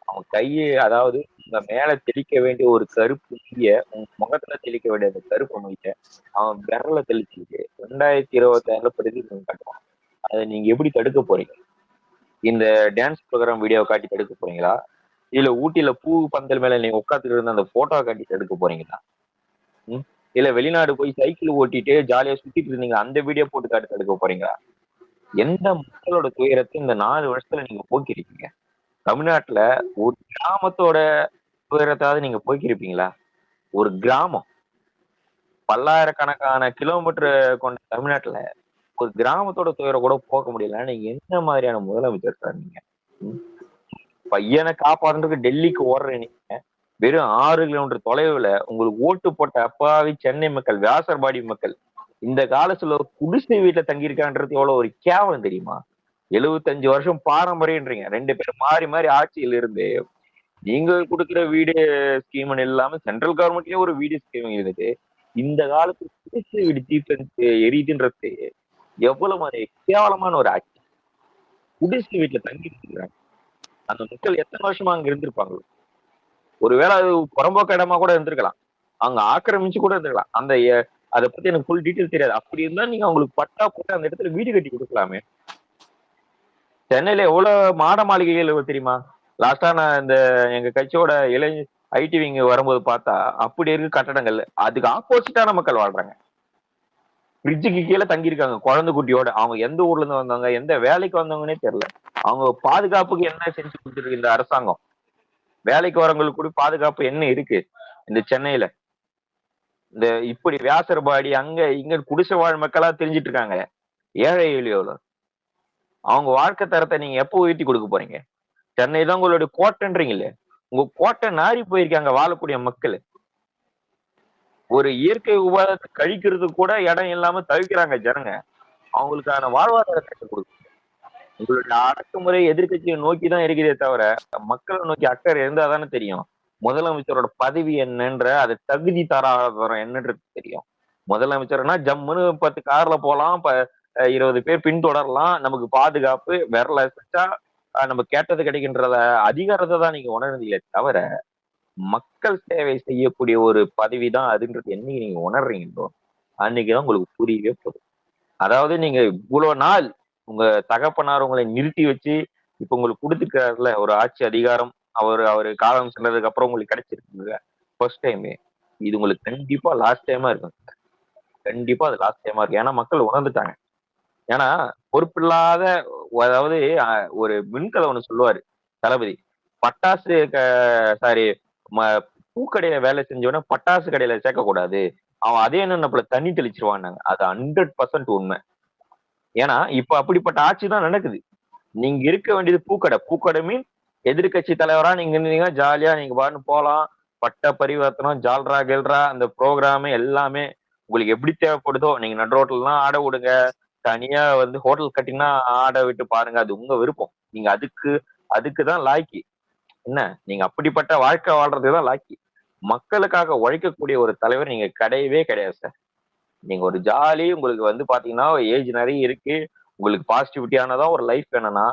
Speaker 5: அவன் கையை, அதாவது உங்க மேல தெளிக்க வேண்டிய ஒரு கருப்பு மைய, உங்க முகத்துல தெளிக்க வேண்டிய அந்த கருப்பு மைய அவன் விரல தெளிச்சுட்டு 2026 பிரதிநிதித்துவம் காட்டுவான். அதை நீங்க எப்படி தடுக்க போறீங்க? இந்த டான்ஸ் ப்ரோக்ராம் வீடியோ காட்டி தடுக்க போறீங்களா? இல்ல ஊட்டியில பூ பந்தல் மேல நீங்க உட்காந்துட்டு இருந்த அந்த போட்டோ காட்டி தடுக்க போறீங்களா? இல்ல வெளிநாடு போய் சைக்கிள் ஓட்டிட்டு ஜாலியா சுத்திட்டு இருந்தீங்க அந்த வீடியோ போட்டு காட்டி தடுக்க போறீங்களா? எந்த மக்களோட துயரத்தை இந்த 4 வருஷத்துல நீங்க போக்கிருக்கீங்க? தமிழ்நாட்டுல ஒரு கிராமத்தோட துயரத்தாவது நீங்க போக்கிருப்பீங்களா? ஒரு கிராமம், பல்லாயிரக்கணக்கான கிலோமீட்டர் கொண்ட தமிழ்நாட்டுல ஒரு கிராமத்தோட துயரம் கூட போக்க முடியல. நீங்க என்ன மாதிரியான முதலமைச்சர் சார் நீங்க? பையனை காப்பாடுறதுக்கு டெல்லிக்கு ஓடுற நீங்க வெறும் 6 கிலோமீட்டர் தொலைவுல உங்களுக்கு ஓட்டு போட்ட அப்பாவி சென்னை மக்கள், வியாசர்பாடி மக்கள் இந்த காலத்துல ஒரு குடிசை வீட்டுல தங்கியிருக்கான்றது எவ்வளவு ஒரு கேவலம் தெரியுமா? 75 வருஷம் பாரம்பரியன்றீங்க. 2 பேரும் மாறி மாறி ஆட்சியில் இருந்து நீங்க கொடுக்குற வீடு ஸ்கீம் இல்லாம சென்ட்ரல் கவர்மெண்ட்லயே ஒரு வீடு ஸ்கீம் இருக்குது. இந்த காலத்துல குடிசை வீடு தீர்த்து எரியுதுன்றது எவ்வளவு கேவலமான ஒரு ஆட்சி. குடிசை வீட்டுல தங்கி இருக்கிறாங்க அந்த மக்கள் எத்தனை வருஷமா அங்க இருந்திருப்பாங்களோ? ஒருவேளை அது புறம்போக்கு இடமா கூட இருந்திருக்கலாம், அங்க ஆக்கிரமிச்சு கூட இருந்திருக்கலாம். அந்த அதை பத்தி எனக்கு ஃபுல் டீட்டெயில் தெரியாது. அப்படி இருந்தா நீங்க அவங்களுக்கு பட்டா போட்டு அந்த இடத்துல வீடு கட்டி கொடுக்கலாமே. சென்னையில எவ்வளவு மாட மாளிகைகள் தெரியுமா? லாஸ்டா நான் இந்த எங்க கட்சியோட ஐடி விங்க வரும்போது பார்த்தா அப்படி இருக்கு கட்டடங்கள். அதுக்கு ஆப்போசிட்டான மக்கள் வாழ்றாங்க. பிரிட்ஜுக்கு கீழே தங்கியிருக்காங்க குழந்தை குட்டியோட. அவங்க எந்த ஊர்ல இருந்து வந்தாங்க, எந்த வேலைக்கு வந்தவங்கன்னே தெரியல. அவங்க பாதுகாப்புக்கு என்ன செஞ்சு கொடுத்துருக்கு இந்த அரசாங்கம்? வேலைக்கு வரவங்களுக்கு கூட பாதுகாப்பு என்ன இருக்கு இந்த சென்னையில? இந்த இப்படி வியாசர்பாடி அங்க இங்க குடிசை வாழ் மக்களா தெரிஞ்சிட்டு இருக்காங்க, ஏழை எளியோல. அவங்க வாழ்க்கை தரத்தை நீங்க எப்போ உயர்த்தி கொடுக்க போறீங்க? சென்னை தான் உங்களுடைய கோட்டைன்றீங்களே, உங்க கோட்டை நாரி போயிருக்காங்க வாழக்கூடிய மக்கள். ஒரு இயற்கை உபாதத்தை கழிக்கிறதுக்கு கூட இடம் இல்லாம தவிக்கிறாங்க ஜனங்க. அவங்களுக்கான வாழ்வாதாரத்தை கொடுக்கும். உங்களுடைய அடக்குமுறை எதிர்கட்சியை நோக்கிதான் இருக்கிறதே தவிர மக்களை நோக்கி அக்கறை இருந்தாதானே தெரியும் முதலமைச்சரோட பதவி என்னன்ற, அது தகுதி தராதரம் என்னன்றது தெரியும். முதலமைச்சர்னா ஜம்முன்னு 10 கார்ல போலாம், 20 பேர் பின்தொடரலாம், நமக்கு பாதுகாப்பு, விரல வச்சா நம்ம கேட்டது கிடைக்கின்றத அதிகாரத்தை தான் நீங்க உணர்ந்தீங்களே தவிர மக்கள் சேவை செய்யக்கூடிய ஒரு பதவி தான் அதுன்றது என்னைக்கு நீங்க உணர்றீங்களோ அன்னைக்குதான் உங்களுக்கு புரியவே போதும். அதாவது நீங்க இவ்வளவு நாள் உங்க தகப்பனார் உங்களை நிறுத்தி வச்சு இப்ப உங்களுக்கு கொடுத்துருக்காருல ஒரு ஆட்சி அதிகாரம், அவரு காலம் சென்றதுக்கு அப்புறம் உங்களுக்கு கிடைச்சிருக்கு ஃபர்ஸ்ட் டைம். இது உங்களுக்கு கண்டிப்பா லாஸ்ட் டைமா இருக்கும். கண்டிப்பா அது லாஸ்ட் டைமா இருக்கு. ஏன்னா மக்கள் உணர்ந்துட்டாங்க. ஏன்னா பொறுப்பில்லாத, அதாவது ஒரு மின்கலை ஒண்ணு சொல்லுவாரு தளபதி, பட்டாசு சாரி பூக்கடையில வேலை செஞ்சவன பட்டாசு கடையில சேர்க்கக்கூடாது, அவன் அதே என்ன தண்ணி தெளிச்சிருவான்னாங்க. அது 100% உண்மை. ஏன்னா இப்ப அப்படிப்பட்ட ஆட்சி தான் நடக்குது. நீங்க இருக்க வேண்டியது பூக்கடை. பூக்கடை மீன் எதிர்கட்சி தலைவரா நீங்க இருந்தீங்கன்னா ஜாலியா நீங்க பாட்டு போலாம். பட்ட பரிவர்த்தனம், ஜால்ரா கெல்ரா, அந்த ப்ரோக்ராமு எல்லாமே உங்களுக்கு எப்படி தேவைப்படுதோ நீங்க நடு ரோட்லாம் ஆட விடுங்க. தனியா ஹோட்டல் கட்டினா ஆட விட்டு பாருங்க, அது உங்க விருப்பம். நீங்க அதுக்குதான் லாய்க்கி. என்ன நீங்க அப்படிப்பட்ட வாழ்க்கை வாழ்றதுதான் லாய்க்கி. மக்களுக்காக உழைக்கக்கூடிய ஒரு தலைவர் நீங்க கிடையவே கிடையாது சார். நீங்க ஒரு ஜாலி, உங்களுக்கு பாத்தீங்கன்னா ஏஜ் நிறைய இருக்கு, உங்களுக்கு பாசிட்டிவிட்டியானதான் ஒரு லைஃப் வேணும்னா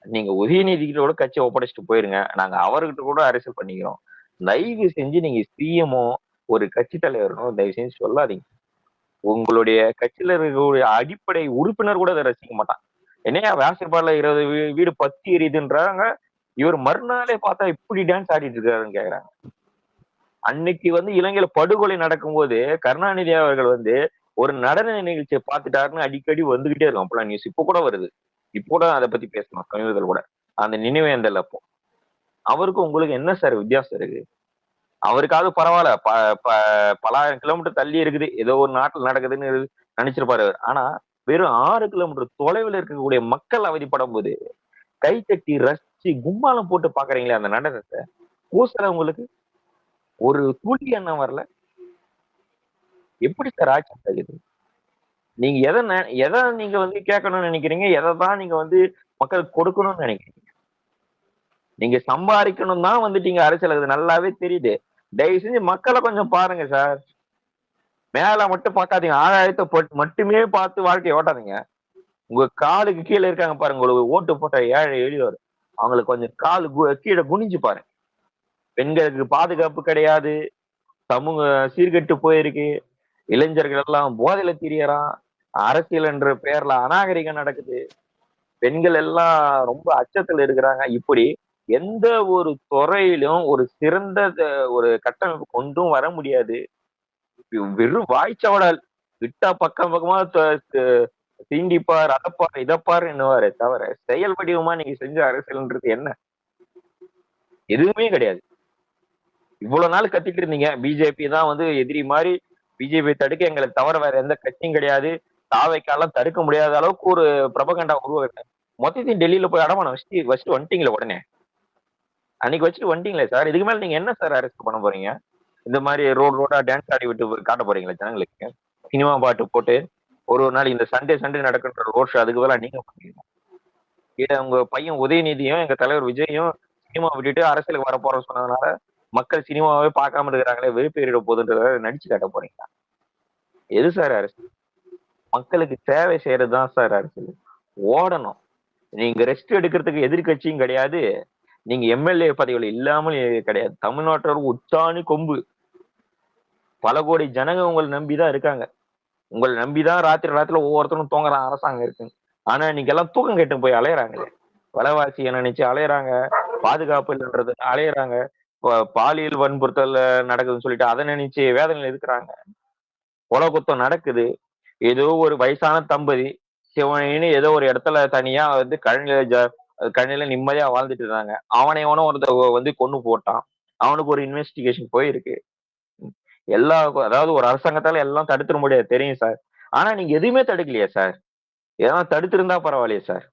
Speaker 5: நீங்க உதயநிதிக்கிட்ட கூட கட்சியை ஒப்படைச்சிட்டு போயிருங்க. நாங்க அவர்கிட்ட கூட அரசியல் பண்ணிக்கிறோம். தயவு செஞ்சு நீங்க சிஎமோ ஒரு கட்சி தலைவரும் தயவு செஞ்சு சொல்லாதீங்க. உங்களுடைய கட்சியில இருக்கக்கூடிய அடிப்படை உறுப்பினர் கூட அதை ரசிக்க மாட்டான். என்னையா வியாசர்பாடில 20 வீடு பத்தி எரியுதுன்றாங்க, இவர் மறுநாளே பார்த்தா இப்படி டான்ஸ் ஆடிட்டு இருக்காருன்னு கேக்குறாங்க. அன்னைக்கு இலங்கையில படுகொலை நடக்கும்போது கருணாநிதி அவர்கள் ஒரு நடன நிகழ்ச்சியை பார்த்துட்டாருன்னு அடிக்கடி வந்துகிட்டே இருக்கும். அப்பெல்லாம் நியூஸ் இப்ப கூட வருது. இப்ப கூட அதை பத்தி பேசணும் சமீபத்தில் கூட. அந்த நினைவேந்தல் அப்போ அவருக்கும் உங்களுக்கு என்ன சார் வித்தியாசம் இருக்கு? அவருக்காவது பரவாயில்ல, பலாயிரம் கிலோமீட்டர் தள்ளி இருக்குது, ஏதோ ஒரு நாட்டில் நடக்குதுன்னு நினைச்சிருப்பாரு. ஆனா வெறும் 6 கிலோமீட்டர் தொலைவில் இருக்கக்கூடிய மக்கள் அவதிப்படும் போது கை தட்டி ரசிச்சு கும்மாலம் போட்டு பாக்குறீங்களே அந்த நடனத்தை, கூசல உங்களுக்கு ஒரு துளி எண்ணம் வரல? எப்படி சார் ஆட்சி ஆகுது? நீங்க எதை நீங்க கேட்கணும்னு நினைக்கிறீங்க? எதைதான் நீங்க மக்களுக்கு கொடுக்கணும்னு நினைக்கிறீங்க? நீங்க சம்பாதிக்கணும் தான் நீங்க அரசியல், அது நல்லாவே தெரியுது. தயவு செஞ்சு மக்களை கொஞ்சம் பாருங்க சார். மேல மட்டும் பார்க்காதீங்க, ஆதாயத்தை மட்டுமே பார்த்து வாழ்க்கையை ஓட்டாதீங்க. உங்க காலுக்கு கீழே இருக்காங்க பாருங்க, உங்களுக்கு ஓட்டு போட்ட ஏழை எளியோர், அவங்களுக்கு கொஞ்சம் கால் கீழே குனிஞ்சு பாருங்க. பெண்களுக்கு பாதுகாப்பு கிடையாது, சமூக சீர்கெட்டு போயிருக்கு, இளைஞர்கள் எல்லாம் போதையில திரியறான், அரசியல் என்ற பெயர்ல அநாகரிகம் நடக்குது, பெண்கள் எல்லாம் ரொம்ப அச்சத்துல இருக்கிறாங்க. இப்படி எந்த ஒரு துறையிலும் ஒரு சிறந்த ஒரு கட்டமைப்பு கொண்டும் வர முடியாது. வெறும் வாய்ச்சவடால் விட்டா பக்கம் பக்கமா தீண்டிப்பார், அதப்பார், இதப்பார் என்னவாரு தவிர செயல் வடிவமா நீங்க செஞ்ச அரசியல்ன்றது என்ன? எதுவுமே கிடையாது. இவ்வளவு நாள் கத்திட்டு இருந்தீங்க பிஜேபி தான் வந்து எதிரி மாதிரி, பிஜேபி தடுக்க எங்களை தவிர வேற எந்த கட்சியும் கிடையாது, தாவைக்கெல்லாம் தடுக்க முடியாத அளவுக்கு ஒரு பிரபகண்டா உருவாக்குறேன். மொத்தத்தையும் டெல்லியில போய் அடமானம் வச்சுட்டு வந்துட்டீங்களே உடனே. அன்னைக்கு வச்சுட்டு வந்துட்டீங்களே சார். இதுக்கு மேல நீங்க என்ன சார் அரெஸ்ட் பண்ண போறீங்க? இந்த மாதிரி ரோடா டான்ஸ் ஆடி விட்டு காட்ட போறீங்களா ஜனங்களுக்கு? சினிமா பாட்டு போட்டு ஒரு நாள் இந்த சண்டே நடக்கின்ற ரோட் ஷோ அதுக்கு பதிலா நீங்க பண்ணுவீங்க. இதை உங்க பையன் உதயநிதியும் எங்க தலைவர் விஜயும் சினிமா விட்டுட்டு அரசியலுக்கு வர போறோம்னு சொன்னதுனால மக்கள் சினிமாவே பார்க்காம இருக்கிறாங்களே, வெறுப்பேறிட போகுதுன்றத நடிச்சு காட்ட போறீங்களா? எது சார் அரசியல்? மக்களுக்கு சேவை செய்யறதுதான் சார் அரசியல். ஓடணும். நீங்க ரெஸ்ட் எடுக்கிறதுக்கு எதிர்கட்சியும் கிடையாது, நீங்க எம்எல்ஏ பதவிகள் இல்லாமல் கிடையாது. தமிழ்நாட்டோட உச்சாணி கொம்பு. பல கோடி ஜனங்க உங்களை நம்பிதான் இருக்காங்க. உங்களை நம்பிதான் ராத்திரி ஒவ்வொருத்தரும் தூங்குறான் அரசாங்கம் இருக்கு. ஆனா இன்னைக்கு எல்லாம் தூக்கம் கெட்டு போய் அலையறாங்களே, விலைவாசியை நினைச்சு அலையறாங்க, பாதுகாப்பு இல்லைன்றது அலையறாங்க, பாலியல் வன்புறுத்தல் நடக்குதுன்னு சொல்லிட்டு அதை நினைச்சு வேதனையில இருக்கிறாங்க. கொலை குத்தம் நடக்குது. ஏதோ ஒரு வயசான தம்பதி சிவனின்னு ஏதோ ஒரு இடத்துல தனியா வந்து கழனில நிம்மதியா வாழ்ந்துட்டு இருந்தாங்க. அவனைவனும் ஒருத்த வந்து கொன்னு போட்டான். அவனுக்கு ஒரு இன்வெஸ்டிகேஷன் போயிருக்கு. அதாவது ஒரு அரசாங்கத்தால எல்லாம் தடுத்துட முடியாது தெரியும் சார். ஆனா நீங்க எதுவுமே தடுக்கலையே சார். ஏதாவது தடுத்திருந்தா பரவாயில்லையே சார்.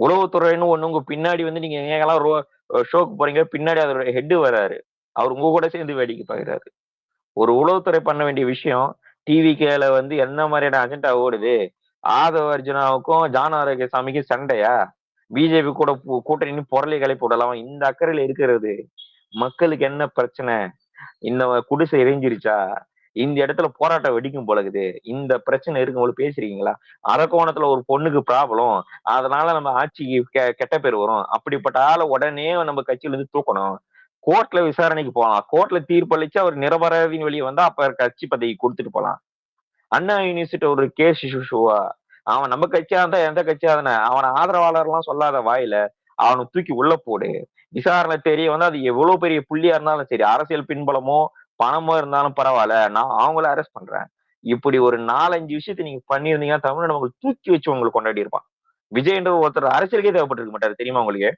Speaker 5: உளவுத்துறைன்னு ஒண்ணு உங்க பின்னாடி வந்து நீங்க எங்கெல்லாம் ஷோக்கு போறீங்க, பின்னாடி அதோட ஹெட் வராரு. அவர் உங்க கூட சேர்ந்து வேடிக்கை பார்க்கிறாரு. ஒரு உளவுத்துறை பண்ண வேண்டிய விஷயம், டிவிகேல வந்து என்ன மாதிரியான அஜெண்டா ஓடுது, ஆதவ அர்ஜுனாவுக்கும் ஜான் ஆரோக்கியசாமிக்கும் சண்டையா, பிஜேபி கூட கூட்டணி பொருளை கிளப்பி விடலாம், இந்த அக்கறையில இருக்கிறது. மக்களுக்கு என்ன பிரச்சனை, இந்த குடிசை எரிஞ்சிருச்சா, இந்த இடத்துல போராட்டம் வெடிக்கும் போலகுது, இந்த பிரச்சனை இருக்கும்போது பேசுறீங்களா? அரக்கோணத்துல ஒரு பொண்ணுக்கு ப்ராப்ளம், அதனால நம்ம ஆட்சிக்கு கெட்ட பேர் வரும், அப்படிப்பட்ட ஆளை உடனே நம்ம கட்சியில இருந்து தூக்கணும், கோர்ட்ல விசாரணைக்கு போகலாம், கோர்ட்ல தீர்ப்பளிச்சு அவர் நிரபராதின்னு வெளியே வந்தா அப்ப கட்சி பதவி கொடுத்துட்டு போலாம். அண்ணா யூனிவர்சிட்டி ஒரு கேஸ் இஷ்யூவா, அவன் நம்ம கட்சியா இருந்தா எந்த கட்சியா தானே, அவன் ஆதரவாளர் எல்லாம் சொல்லாத வாயில அவனை தூக்கி உள்ள போடு. விசாரணை தெரிய வந்து அது எவ்வளவு பெரிய புள்ளியா இருந்தாலும் சரி, அரசியல் பின்பலமோ பணமோ இருந்தாலும் பரவாயில்ல, நான் அவங்கள அரெஸ்ட் பண்றேன். இப்படி ஒரு 4-5 விஷயத்த நீங்க பண்ணியிருந்தீங்கன்னா தமிழ்நாடு உங்களுக்கு தூக்கி வச்சு உங்களுக்கு கொண்டாடி இருப்பான். விஜய்ன்ற ஒருத்தர் அரசியலுக்கே தேவைப்பட்டிருக்க மாட்டாரு தெரியுமா உங்களுக்கு?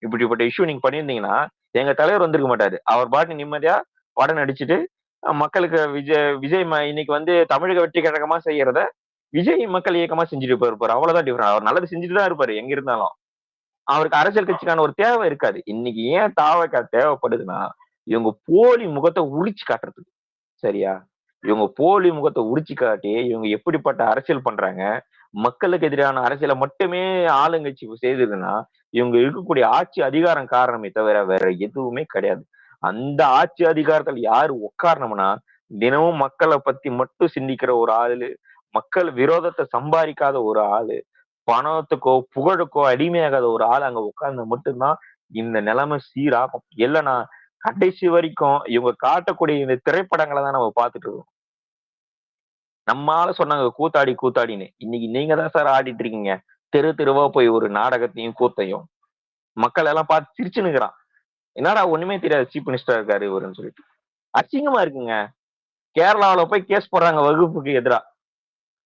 Speaker 5: இப்படிப்பட்ட இஷ்யூ நீங்க பண்ணியிருந்தீங்கன்னா எங்க தலைவர் வந்திருக்க மாட்டாரு. அவர் பாட்டு நிம்மதியா படம் நடிச்சுட்டு மக்களுக்கு விஜய் இன்னைக்கு வந்து தமிழக வெற்றி கழகமா செய்யறத விஜய் மக்கள் இயக்கமா செஞ்சுட்டு போயிருப்பாரு. அவ்வளவுதான் டிஃபரெண்ட். அவர் நல்லது செஞ்சுட்டு தான் இருப்பாரு எங்க இருந்தாலும். அவருக்கு அரசியல் கட்சிக்கான ஒரு தேவை இருக்காது. இன்னைக்கு ஏன் தாவக்கா தேவைப்படுதுன்னா, இவங்க போலி முகத்தை உரிச்சு காட்டுறதுக்கு. சரியா? இவங்க போலி முகத்தை உரிச்சு காட்டி இவங்க எப்படிப்பட்ட அரசியல் பண்றாங்க, மக்களுக்கு எதிரான அரசியலை மட்டுமே ஆளுங்கட்சி செய்ததுன்னா இவங்க இருக்கக்கூடிய ஆட்சி அதிகாரம் காரணமே தவிர வேற எதுவுமே கிடையாது. அந்த ஆட்சி அதிகாரத்தில் யாரு உட்காரணும்னா, தினமும் மக்களை பத்தி மட்டும் சிந்திக்கிற ஒரு ஆளு, மக்கள் விரோதத்தை சம்பாதிக்காத ஒரு ஆளு, பணத்துக்கோ புகழுக்கோ அடிமையாகாத ஒரு ஆள் அங்க உட்கார்ந்து மட்டும்தான் இந்த நிலைமை சீராகும். இல்லைன்னா கடைசி வரைக்கும் இவங்க காட்டக்கூடிய இந்த திரைப்படங்களை தான் நம்ம பார்த்துட்டு இருக்கோம். நம்மால சொன்னாங்க கூத்தாடின்னு, இன்னைக்கு நீங்க தான் சார் ஆடிட்டு இருக்கீங்க. தெருவா போய் ஒரு நாடகத்தையும் கூத்தையும் மக்கள் எல்லாம் பார்த்து சிரிச்சுன்னுக்குறான். என்னடா ஒண்ணுமே தெரியாது சீஃப் மினிஸ்டர் இருக்காரு இவருன்னு சொல்லிட்டு. அசிங்கமா இருக்குங்க. கேரளாவில போய் கேஸ் போடுறாங்க வகுப்புக்கு எதிரா,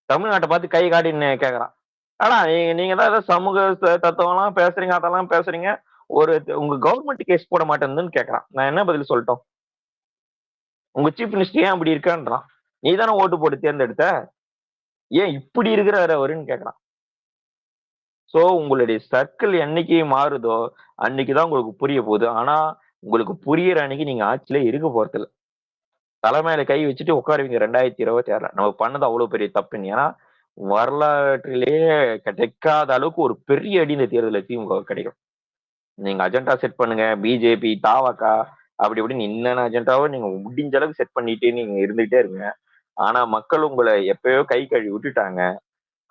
Speaker 5: தமிழ்நாட்டை பார்த்து கை காட்டின்னு கேக்குறான். ஆனா நீங்க தான் ஏதோ சமூக தத்துவம் எல்லாம் பேசுறீங்க, அதெல்லாம் பேசுறீங்க, ஒரு உங்க கவர்மெண்ட் கேஸ் போட மாட்டேன்னு கேக்குறான். நான் என்ன பதில் சொல்லட்டும்? உங்க சீஃப் மினிஸ்டர் ஏன் அப்படி இருக்கான்றான். நீ தானே ஓட்டு போட்டு தேர்ந்தெடுத்த, ஏன் இப்படி இருக்கிறாரு அவருன்னு கேக்குறான். சோ உங்களுடைய சர்க்கிள் என்னைக்கு மாறுதோ அன்னைக்குதான் உங்களுக்கு புரிய போகுது. ஆனா உங்களுக்கு புரியற அன்னைக்கு நீங்க ஆட்சியில இருக்க போறதில்ல. தலைமையில கை வச்சுட்டு உட்காருவீங்க 2026. நம்ம பண்ணது அவ்வளவு பெரிய தப்புன்னு. ஏன்னா வரலாற்றிலேயே கிடைக்காத அளவுக்கு ஒரு பெரிய அடி இந்த தேர்தலில் திமுக கிடைக்கும். நீங்க அஜெண்டா செட் பண்ணுங்க, பிஜேபி தாவக்கா அப்படி இப்படின்னு என்னென்ன அஜெண்டாவோ நீங்க முடிஞ்ச அளவுக்கு செட் பண்ணிட்டு நீங்க இருந்துகிட்டே இருங்க. ஆனா மக்கள் உங்களை எப்பயோ கை கழுவி விட்டுட்டாங்க.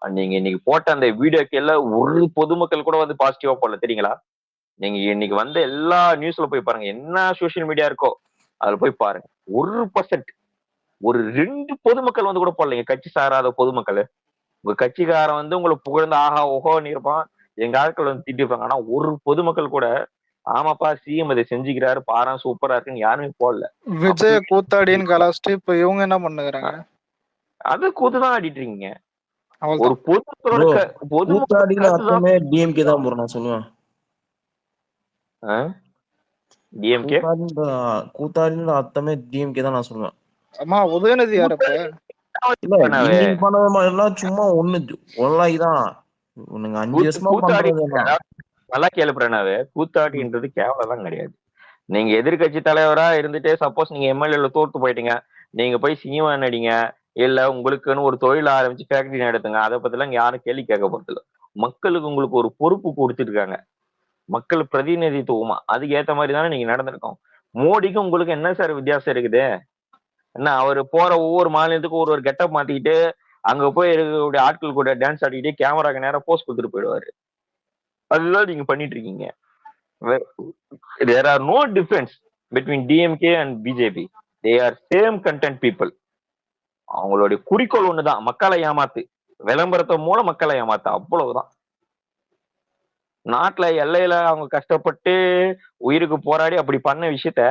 Speaker 5: நீங்க இன்னைக்கு போட்ட அந்த வீடியோக்கு ஒரு பொதுமக்கள் கூட வந்து பாசிட்டிவா போடல தெரியுங்களா? நீங்க இன்னைக்கு வந்த எல்லா நியூஸ்ல போய் பாருங்க, என்ன சோசியல் மீடியா இருக்கோ அதுல போய் பாருங்க. 1% ஒரு 2 பொதுமக்கள் வந்து கூட போடலைங்க, கட்சி சாராத பொதுமக்கள். உங்க கட்சிக்காரன் வந்து உங்களை புகழ்ந்து ஆஹா ஓஹோன்னு இருப்பான், எங்க ஆட்கள் வந்து திட்டிருப்பாங்க. ஆனா ஒரு பொதுமக்கள் கூட ஆமாப்பா சிஎம் இதை செஞ்சுக்கிறாரு பாரா சூப்பரா இருக்குன்னு யாருமே போடல.
Speaker 1: விஜய
Speaker 5: அப்படி
Speaker 1: கூத்தாடின்னு கலாச்சிட்டு இப்ப இவங்க என்ன பண்ணுகிறாங்க?
Speaker 5: அது கூத்துதான் ஆடிட்டு இருக்கீங்க. ஒரு
Speaker 1: அவள்தான்.
Speaker 5: பொதுமக்களோட
Speaker 2: ப்ரோ
Speaker 5: பொதுமக்களோட
Speaker 2: கூத்தாடின்னு
Speaker 5: கருத்துதான்
Speaker 2: அர்த்தமே டிஎம்கே தான் ப்ரோ, நான் சொல்லுவேன்.
Speaker 5: டிஎம்கே
Speaker 2: கூத்தாடின்னு அர்த்தமே டிஎம்கே தான் நான் சொல்லுவேன்.
Speaker 1: அம்மா உதயநிதி யாரப்ப?
Speaker 2: இல்ல இன்னைக்கு பண்ணது மாதிரிலாம் சும்மா ஒன்லாய்தான். உனக்கு 5 வருஷமா
Speaker 5: கூத்தாடி
Speaker 2: பண்றதுதான்.
Speaker 5: நல்லா கேளு பிரணாவே, கூத்தாடின்றது கேவலம் கிடையாது. நீங்க எதிர்கட்சி தலைவரா இருந்துட்டு சப்போஸ் நீங்க எம்எல்ஏல தோத்து போயிட்டீங்க, நீங்க போய் சினிமா நடிங்க, இல்ல உங்களுக்குன்னு ஒரு தொழில் ஆரம்பிச்சு ஃபேக்டரி நடத்துங்க, அதை பத்தி எல்லாம் யாரும் கேள்வி கேட்க போறது. மக்களுக்கு உங்களுக்கு ஒரு பொறுப்பு கொடுத்துருக்காங்க, மக்கள் பிரதிநிதித்துவமா, அதுக்கு ஏத்த மாதிரி தானே நீங்க நடந்திருக்கோம். மோடிக்கும் உங்களுக்கு என்ன சார் வித்தியாசம் இருக்குது? என்ன அவரு போற ஒவ்வொரு மாநிலத்துக்கும் ஒரு கெட்டப் மாத்திக்கிட்டு அங்க போய் இருக்கக்கூடிய ஆட்கள் கூட டான்ஸ் ஆடிக்கிட்டு கேமராக்கு நேரம் போஸ்ட் கொடுத்துட்டு போயிடுவாரு. அதுதான் நீங்க பண்ணிட்டு இருக்கீங்க. There are no difference between DMK and BJP. They are same content people. அவங்களுடைய குறிக்கோள் ஒண்ணுதான், மக்களை ஏமாத்து, விளம்பரத்தை மூலம் மக்களை ஏமாத்து, அவ்வளவுதான். நாட்டுல எல்லையில அவங்க கஷ்டப்பட்டு உயிருக்கு போராடி அப்படி பண்ண விஷயத்த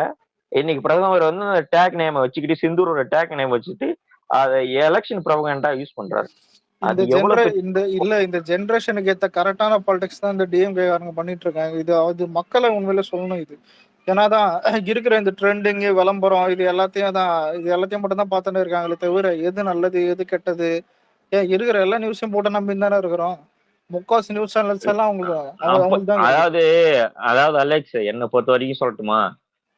Speaker 5: இன்னைக்கு பிரதமர் வந்து டேக் நேம் வச்சுக்கிட்டு, சிந்தூரோட டேக் நேம் வச்சுட்டு அதை எலெக்ஷன் ப்ரொபகண்டா யூஸ் பண்றாரு. அது எவ்வளவு
Speaker 1: இந்த ஜெனரேஷனுக்கு ஏத்த கரெக்டான பாலிடிக்ஸ் தான் இந்த டிஎம்கே காரங்க பண்ணிட்டு இருக்காங்க. அது மக்களை உண்மையில சொல்லணும். இது ஏன்னாதான் இருக்கிற இந்த ட்ரெண்டிங் விளம்பரம் இது எல்லாத்தையும் மட்டும் தான் பார்த்துட்டு இருக்காங்களே தவிர எது நல்லது எது கெட்டது, இருக்கிற எல்லா நியூஸையும் போட்டு நம்பி தானே இருக்கிறோம். முக்காவாசி நியூஸ் சேனல்ஸ் எல்லாம் அவங்களுக்கு தான்.
Speaker 5: அதாவது அலெக்ஸ், என்னை பொறுத்த வரைக்கும் சொல்லட்டுமா,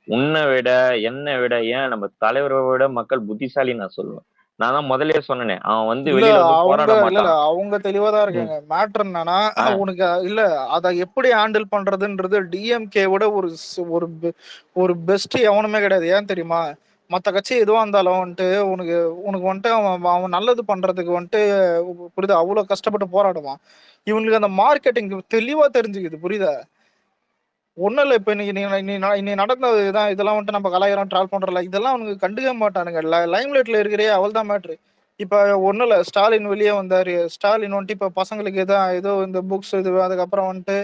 Speaker 5: உன்னை விட என்னை விட ஏன் நம்ம தலைவரை விட மக்கள் புத்திசாலி நான் சொல்லுவேன். நான் தான் முதல்லயே சொன்னேனே, அவன் வந்து வெளியில வந்து போராட மாட்டான்.
Speaker 1: அவங்க தெளிவாதான் இருக்காங்க. மேட்டர் என்னன்னா உனக்கு இல்ல அதை எப்படி ஹேண்டில் பண்றதுன்றது டிஎம்கே விட ஒரு பெஸ்ட் எவனுமே கிடையாது. ஏன் தெரியுமா? மத்த கட்சி எதுவா இருந்தாலும் வந்துட்டு உனக்கு வந்துட்டு அவன் நல்லது பண்றதுக்கு வந்துட்டு புரியுதா, அவ்வளவு கஷ்டப்பட்டு போராடுவான். இவனுக்கு அந்த மார்க்கெட்டிங் தெளிவா தெரிஞ்சுக்குது, புரியுதா? ஒன்னும் இல்ல, இப்ப இன்னைக்கு நடந்ததுதான் இதெல்லாம் வந்துட்டு நம்ம கலாயிரம் ட்ராவல் பண்றல, இதெல்லாம் அவனுக்கு கண்டுக்க மாட்டானுங்க. லைம் லைட்ல இருக்கிறே அவள் தான் மேட்ரு. இப்ப ஒன்னும் இல்ல, ஸ்டாலின் வெளியே வந்தாரு. ஸ்டாலின் வந்துட்டு இப்ப பசங்களுக்கு ஏதோ இந்த புக்ஸ் இது அதுக்கப்புறம் வந்துட்டு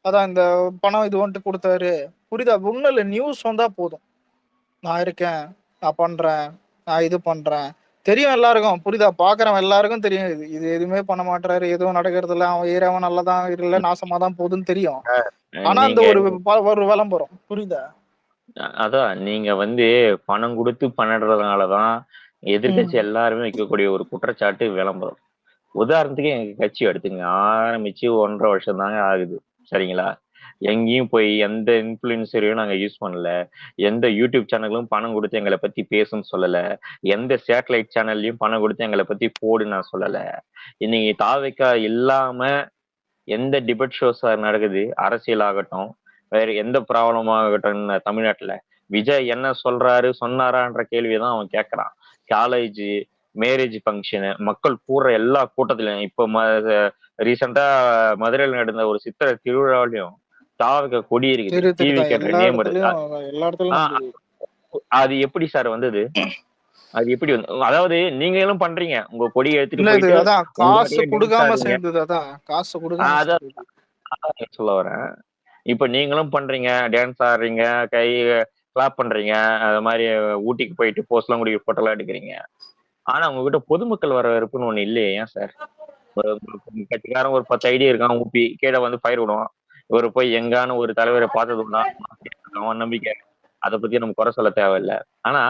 Speaker 1: அதான் இந்த பணம் இது வந்துட்டு கொடுத்தாரு, புரியுதா? ஒன்னும் இல்ல, நியூஸ் வந்தா போதும், நான் இருக்கேன், நான் பண்றேன், நான் இது பண்றேன், தெரியும் எல்லாருக்கும், புரியுதா? பாக்குறவன் எல்லாருக்கும் தெரியும் இது எதுவுமே பண்ண மாட்டாரு, எதுவும் நடக்கிறது இல்ல, அவன் ஏரியாவும் நல்லாதான் இல்ல நாசமா தான் போகுதுன்னு தெரியும். ஆனா அந்த ஒரு விளம்பரம், புரியுதா?
Speaker 5: அதான் நீங்க வந்து பணம் கொடுத்து பண்ணுறதுனாலதான் எதிர்கட்சி எல்லாருமே வைக்கக்கூடிய ஒரு குற்றச்சாட்டு விளம்பரம். உதாரணத்துக்கு எங்க கட்சி எடுத்துங்க, ஆரம்பிச்சு 1.5 வருஷம் தாங்க ஆகுது, சரிங்களா? எங்கேயும் போய் எந்த இன்ஃபுளுசரையும் நாங்க யூஸ் பண்ணல, எந்த யூடியூப் சேனலும் பணம் கொடுத்து எங்களை பத்தி பேசுன்னு சொல்லல, எந்த சேட்டலைட் சேனல்லையும் பணம் கொடுத்து எங்களை பத்தி போடு நான் சொல்லல. இன்னைக்கு தாவைக்கா இல்லாம எந்த டிபேட் ஷோஸ் நடக்குது, அரசியல் ஆகட்டும் வேற எந்த ப்ராப்ளம் ஆகட்டும் தமிழ்நாட்டுல, விஜய் என்ன சொல்றாரு சொன்னாரான்ற கேள்வியதான் அவன் கேட்கறான். காலேஜ் மேரேஜ் ஃபங்க்ஷனு மக்கள் கூடுற எல்லா கூட்டத்திலையும், இப்ப ரீசெண்டா மதுரையில் நடந்த ஒரு சித்திரை திருவிழாவிலையும் தாவக கொடி இருக்குது, டிவி கேட்ட நேம் இருக்கு. அது எப்படி சார் வந்தது? அது எப்படி வந்து, அதாவது நீங்களும் பண்றீங்க, உங்க கொடியை எடுத்துட்டு போயிட்டு
Speaker 1: காசு கொடுக்காம சேர்ந்தது, அதான் காசு கொடுக்காம
Speaker 5: சொல்ல வரேன். இப்ப நீங்களும் பண்றீங்க, டான்ஸ் ஆடுறீங்க, கை கிளாப் பண்றீங்க, அது மாதிரி ஊட்டிக்கு போயிட்டு போஸ்ட்லாம் குடிக்க போட்டோலாம் எடுக்கிறீங்க. ஆனா உங்ககிட்ட பொதுமக்கள் வரவேற்புன்னு ஒண்ணு இல்லையே, ஏன் சார்? கட்சிக்காரன் ஒரு 10 ஐடியா இருக்கான், ஊப்பி கீழே வந்து பயிர் விடுவான். இவரு போய் எங்கான ஒரு தலைவரை பார்த்ததுன்னா அவன் நம்பிக்கை, அதை பத்தி நம்ம குறை சொல்ல தேவையில்லை. ஆனா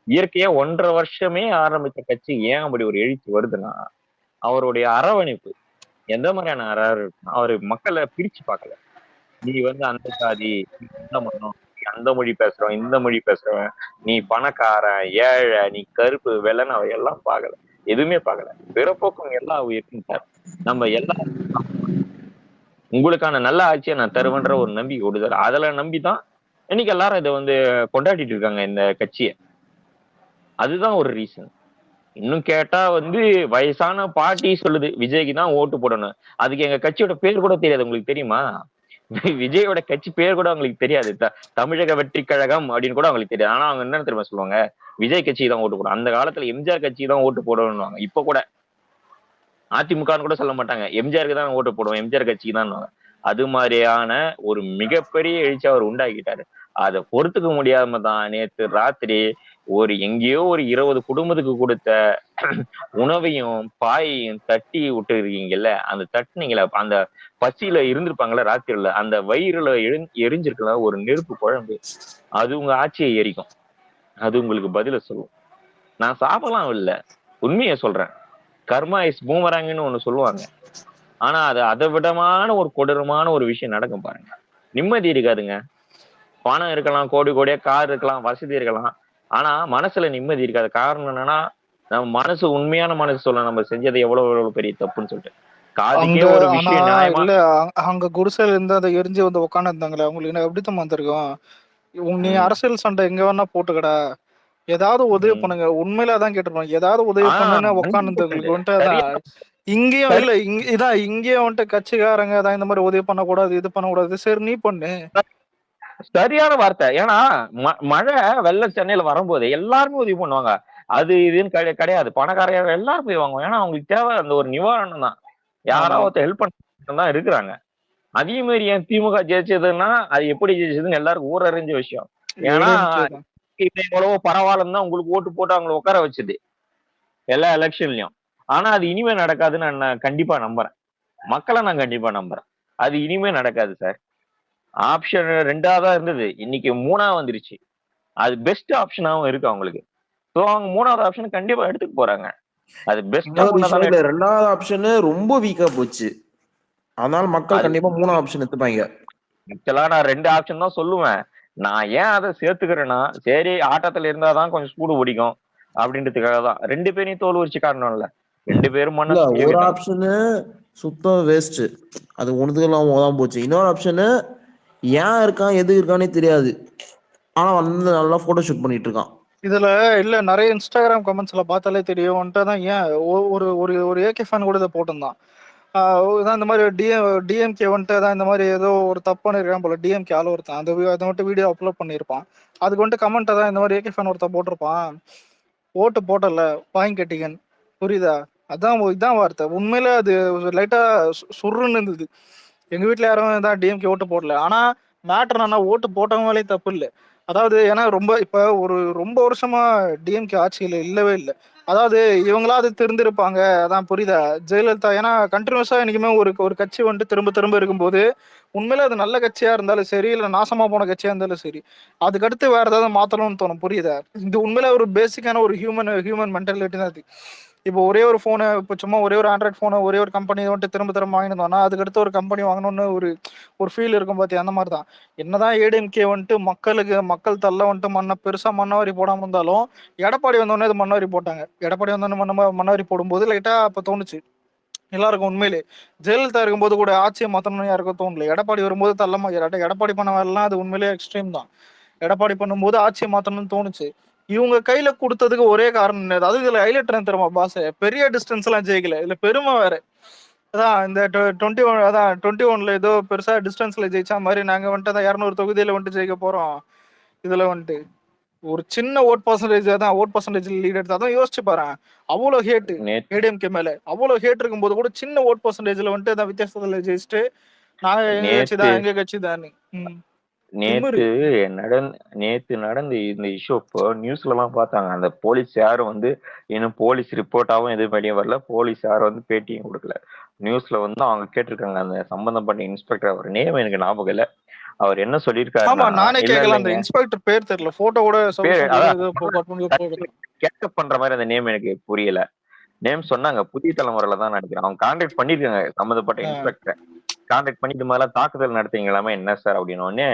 Speaker 5: இயற்கையா 1.5 வருஷமே ஆரம்பிச்ச கட்சி ஏன் அப்படி ஒரு எழுச்சி வருதுன்னா, அவருடைய அரவணைப்பு எந்த மாதிரியான அரவணைப்பு, அவரு மக்களை பிரிச்சு பார்க்கல. நீ வந்து அந்த சாதி, இந்த மதம், அந்த மொழி பேசுறவன், இந்த மொழி பேசுறவன், நீ பணக்காரன் ஏழை, நீ கருப்பு வெள்ளன்னு அவ எல்லாம் பார்க்கல, எதுவுமே பார்க்கல. பிறப்போக்கும் எல்லாம் இருக்குன்னு நம்ம எல்லாம் உங்களுக்கான நல்ல ஆட்சியை நான் தருவேன்ற ஒரு நம்பிக்கை கொடுத்தாரு. அதுல நம்பிதான் இன்னைக்கு எல்லாரும் இதை வந்து கொண்டாடிட்டு இருக்காங்க இந்த கட்சியை. அதுதான் ஒரு ரீசன். இன்னும் கேட்டா வந்து வயசான பாட்டி சொல்லுது விஜய்க்கு தான் ஓட்டு போடணும். அதுக்கு எங்க கட்சியோட பேர் கூட தெரியாது, உங்களுக்கு தெரியுமா? விஜயோட கட்சி பேர் கூட அவங்களுக்கு தெரியாது. தமிழக வெற்றி கழகம் அப்படின்னு கூட அவங்களுக்கு தெரியாது. ஆனா அவங்க என்ன தெரியுமா சொல்லுவாங்க, விஜய் கட்சிக்கு தான் ஓட்டு போடணும். அந்த காலத்துல எம்ஜிஆர் கட்சிக்கு தான் ஓட்டு போடணும்னுவாங்க. இப்ப கூட அதிமுகன்னு கூட சொல்ல மாட்டாங்க, எம்ஜிஆருக்கு தான் ஓட்டு போடுவோம், எம்ஜிஆர் கட்சிக்கு தான். அது மாதிரியான ஒரு மிகப்பெரிய எழுச்சி அவர் உண்டாக்கிட்டாரு. அதை பொறுத்துக்க முடியாம தான் நேத்து ராத்திரி எங்கேயோ ஒரு 20 குடும்பத்துக்கு கொடுத்த உணவையும் பாயையும் தட்டி விட்டு இருக்கீங்கல்ல, அந்த தட்டுனீங்கள அந்த பசியில இருந்திருப்பாங்கல்ல ராத்திரில, அந்த வயிறுல எரிஞ்சிருக்கல ஒரு நெருப்பு குழம்பு, அது உங்க ஆட்சியை எரிக்கும். அது உங்களுக்கு பதில சொல்லும். நான் சாப்பிடலாம் இல்ல, உண்மையை சொல்றேன். கர்மா இஸ் பூமராங்கன்னு ஒண்ணு சொல்லுவாங்க. ஆனா அது அதை விடமான ஒரு கொடூரமான ஒரு விஷயம் நடக்கும் பாருங்க. நிம்மதி இருக்காதுங்க. பணம் இருக்கலாம், கோடி கோடியா கார் இருக்கலாம், வசதி இருக்கலாம், ஆனா மனசுல நிம்மதி இருக்காது. காரணம் என்னன்னா, நம்ம மனசு உண்மையான மனசு சொல்ல நம்ம செஞ்சது எவ்வளவு பெரிய தப்புன்னு சொல்லிட்டு காதுக்கே ஒரு விஷயம் நியாயமா
Speaker 1: இல்ல அங்க குடிசைல இருந்து அதை எரிஞ்சு வந்து உட்காந்து இருந்தாங்களே, அவங்களுக்கு என்ன எப்படித்தான் வந்திருக்கும்? நீ அரசியல் சண்டை எங்க வேணா போட்டுக்கடா, ஏதாவது உதவி பண்ணுங்க. உண்மையில அதான் கேட்டிருப்பாங்க, ஏதாவது உதவி பண்ணுன்னு உட்காந்துருந்தவங்களுக்கு வந்துட்டு அதான். இங்கேயும் இல்ல இங்கேயும் வந்துட்டு கட்சிக்காரங்க தான் இந்த மாதிரி உதவி பண்ணக்கூடாது, இது பண்ணக்கூடாது. சரி நீ பண்ணு.
Speaker 5: சரியான வார்த்தை. ஏன்னா மழை வெள்ள சென்னையில வரும்போது எல்லாருமே உதவி பண்ணுவாங்க. அது இதுன்னு கிடையாது. பணக்காரங்க எல்லாரும் போய் வாங்குவாங்க. ஏன்னா அவங்களுக்கு தேவை அந்த ஒரு நிவாரணம் தான். யாராவது ஹெல்ப் பண்ண தான் இருக்கிறாங்க. அதே மாதிரி என் திமுக ஜெயிச்சதுன்னா அது எப்படி ஜெயிச்சதுன்னு எல்லாருக்கும் ஊரறிஞ்ச விஷயம். ஏன்னா எவ்வளவோ பரவாயில்லன்னு தான் உங்களுக்கு ஓட்டு போட்டு அவங்களை உட்கார வச்சது எல்லா எலெக்ஷன்லயும். ஆனா அது இனிமே நடக்காதுன்னு நான் கண்டிப்பா நம்புறேன். மக்களை நான் கண்டிப்பா நம்புறேன். அது இனிமே நடக்காது சார். ஆப்ஷன் 2ஆதான் இருந்தது, இன்னைக்கு 3ஆ வந்துருச்சு. அது பெஸ்ட் ஆப்ஷனாவும் இருக்கு அவங்களுக்கு. சோ அவங்க 3வது ஆப்ஷன் கண்டிப்பா எடுத்துட்டு போறாங்க. அது பெஸ்ட்.
Speaker 2: 2வது ஆப்ஷன் ரொம்ப வீக்கா போச்சு. அதனால மக்கள் கண்டிப்பா 3வது ஆப்ஷன் எடுத்துப்பாங்க.
Speaker 5: ஆக்சுவலா நான் 2 ஆப்ஷன் தான் சொல்லுவேன். நான் ஏன் அதை சேர்த்துக்கிறேன்னா, சரி ஆட்டத்துல இருந்தாதான் கொஞ்சம் சூடு பிடிக்கும் அப்படின்றதுக்காக தான். 2 பேரையும் தோல் உரிச்சு காரணம் இல்ல, 2 பேரும்
Speaker 2: ஒரு ஆப்ஷன் சுத்தம் வேஸ்ட். அது ஒண்ணுதுக்கெல்லாம் தான் போச்சு. இன்னொரு ஆப்ஷன் ஏன் இருக்கான் எது இருக்கானே தெரியாது, ஆனா வந்து நல்லா போட்டோ ஷூட் பண்ணிட்டு இருக்கான்.
Speaker 1: இதுல இல்ல நிறைய இன்ஸ்டாகிராம் கமெண்ட்ஸ்ல பார்த்தாலே தெரியும் வந்துட்டு தான். ஏன் ஒரு ஒரு ஒரு ஏகே ஃபேன் கூட இதை போட்டிருந்தான். இந்த மாதிரி டிஎம்கே வந்துட்டு தான் இந்த மாதிரி ஏதோ ஒரு தப்பு பண்ணிருக்கான் போல, டிஎம்கே ஆள் ஒருத்தான் அதை வந்துட்டு வீடியோ அப்லோட் பண்ணியிருப்பான். அதுக்கு வந்துட்டு கமெண்ட் தான் இந்த மாதிரி ஏகே ஃபேன் ஒருத்தன் போட்டிருப்பான், ஓட்டு போட்டல வாங்கி கட்டிக்கன். புரியுதா? இதான் வார்த்தை. உண்மையில அது லைட்டா சுருன்னு இருந்தது. எங்க வீட்டுல யாரும் தான் டிஎம்கே ஓட்டு போடல. ஆனா மேட்டர் என்னன்னா, ஓட்டு போட்டவங்களே தப்பு இல்லை. அதாவது ஏன்னா இப்ப ரொம்ப வருஷமா டிஎம்கே ஆட்சியில இல்லவே இல்லை. அதாவது இவங்களாவது தெரிஞ்சிருப்பாங்க. அதான் புரியுதா? ஜெயலலிதா ஏன்னா கண்டினியூஸா என்னைக்குமே ஒரு கட்சி வந்துட்டு திரும்ப திரும்ப இருக்கும்போது, உண்மையில அது நல்ல கட்சியா இருந்தாலும் சரி, இல்ல நாசமா போன கட்சியா இருந்தாலும் சரி, அதுக்கடுத்து வேற ஏதாவது மாத்தணும்னு தோணும். புரியுதா? இது உண்மையில ஒரு பேசிக்கான ஒரு ஹியூமன் மென்டாலிட்டி தான் அது. இப்போ ஒரே ஒரு போனை, இப்போ சும்மா ஒரே ஒரு ஆண்ட்ராய்ட் போனை ஒரே ஒரு கம்பெனி வந்துட்டு திரும்ப திரும்ப வாங்கினோம்னா அதுக்கடுத்து ஒரு கம்பெனி வாங்கணும்னு ஒரு ஃபீல் இருக்கும் பார்த்தியா? அந்த மாதிரி தான். என்னதான் ஏடிஎம்கே வந்துட்டு மக்கள் தள்ள வந்துட்டு பெருசா மண்ணவாரி போடாம இருந்தாலும், எடப்பாடி வந்தோடனே இது மண்ணவாரி போட்டாங்க. எடப்பாடி வந்தோடனே மண்ணவாரி போடும்போது லைட்டா அப்ப தோணுச்சு எல்லாருக்கும். உண்மையிலே ஜெயலலிதா இருக்கும்போது கூட ஆட்சியை மாத்தணும்னு யாருக்கும் தோணல. எடப்பாடி வரும்போது தள்ளமா எடப்பாடி பண்ண வேலைலாம் அது உண்மையிலேயே எக்ஸ்ட்ரீம் தான். எடப்பாடி பண்ணும்போது ஆட்சியை மாத்தணும்னு தோணுச்சு. இவங்க கையில கொடுத்ததுக்கு ஒரே காரணம் என்னது? அது இதுல ஹைலைட் என்ன தெரியுமா பாஸ்? பெரிய டிஸ்டன்ஸ் எல்லாம் ஜெயிக்கல, இதுல பெருமை வேற. அதான் இந்த 21 அதான் 21ல ஏதோ பெருசா டிஸ்டன்ஸ்ல ஜெயிச்சா மாதிரி நாங்க வந்துட்டு அதான் 200 தொகுதியில வந்துட்டு ஜெயிக்க போறோம். இதுல வந்துட்டு ஒரு சின்ன ஓட் பர்சன்டேஜ் லீட் எடுத்து அதான் யோசிச்சு பாரு. அவ்வளவு ஹேட் ஏடிஎம்கே மேல, அவ்வளவு ஹேட் இருக்கும்போது கூட சின்ன ஓட் பர்சன்டேஜ்ல வந்துட்டு அதான் வித்தியாசத்துல ஜெயிச்சுட்டு நாங்க எங்க கட்சி தான்.
Speaker 5: நேத்து நடந்த இந்த இஷ்யூ இப்போ நியூஸ்ல எல்லாம் பார்த்தாங்க. அந்த போலீஸ் யாரும் வந்து இன்னும் போலீஸ் ரிப்போர்ட்டாவும் எதுவும் வெளியே வரல, போலீஸ் யாரும் வந்து பேட்டியும் கொடுக்கல. நியூஸ்ல வந்து அவங்க கேட்டிருக்காங்க அந்த சம்பந்தப்பட்ட இன்ஸ்பெக்டர், அவர் நேம் எனக்கு ஞாபகம் இல்ல, அவர் என்ன சொல்லியிருக்காரு,
Speaker 1: நானே கேட்கல, அந்த இன்ஸ்பெக்டர் பேர் தெரியல, போட்டோ கூட
Speaker 5: கேட்சப் பண்ற மாதிரி அந்த நேம் எனக்கு புரியல. நேம் சொன்னாங்க, புதிய தலைமுறையில தான் நினைக்கிறேன். அவங்க கான்டாக்ட் பண்ணிருக்காங்க சம்பந்தப்பட்ட இன்ஸ்பெக்டரை. கான்டாக்ட் பண்ணிட்டு மாதிரிலாம் தாக்குதல் நடத்தீங்களாமே என்ன சார் அப்படின்னு உடனே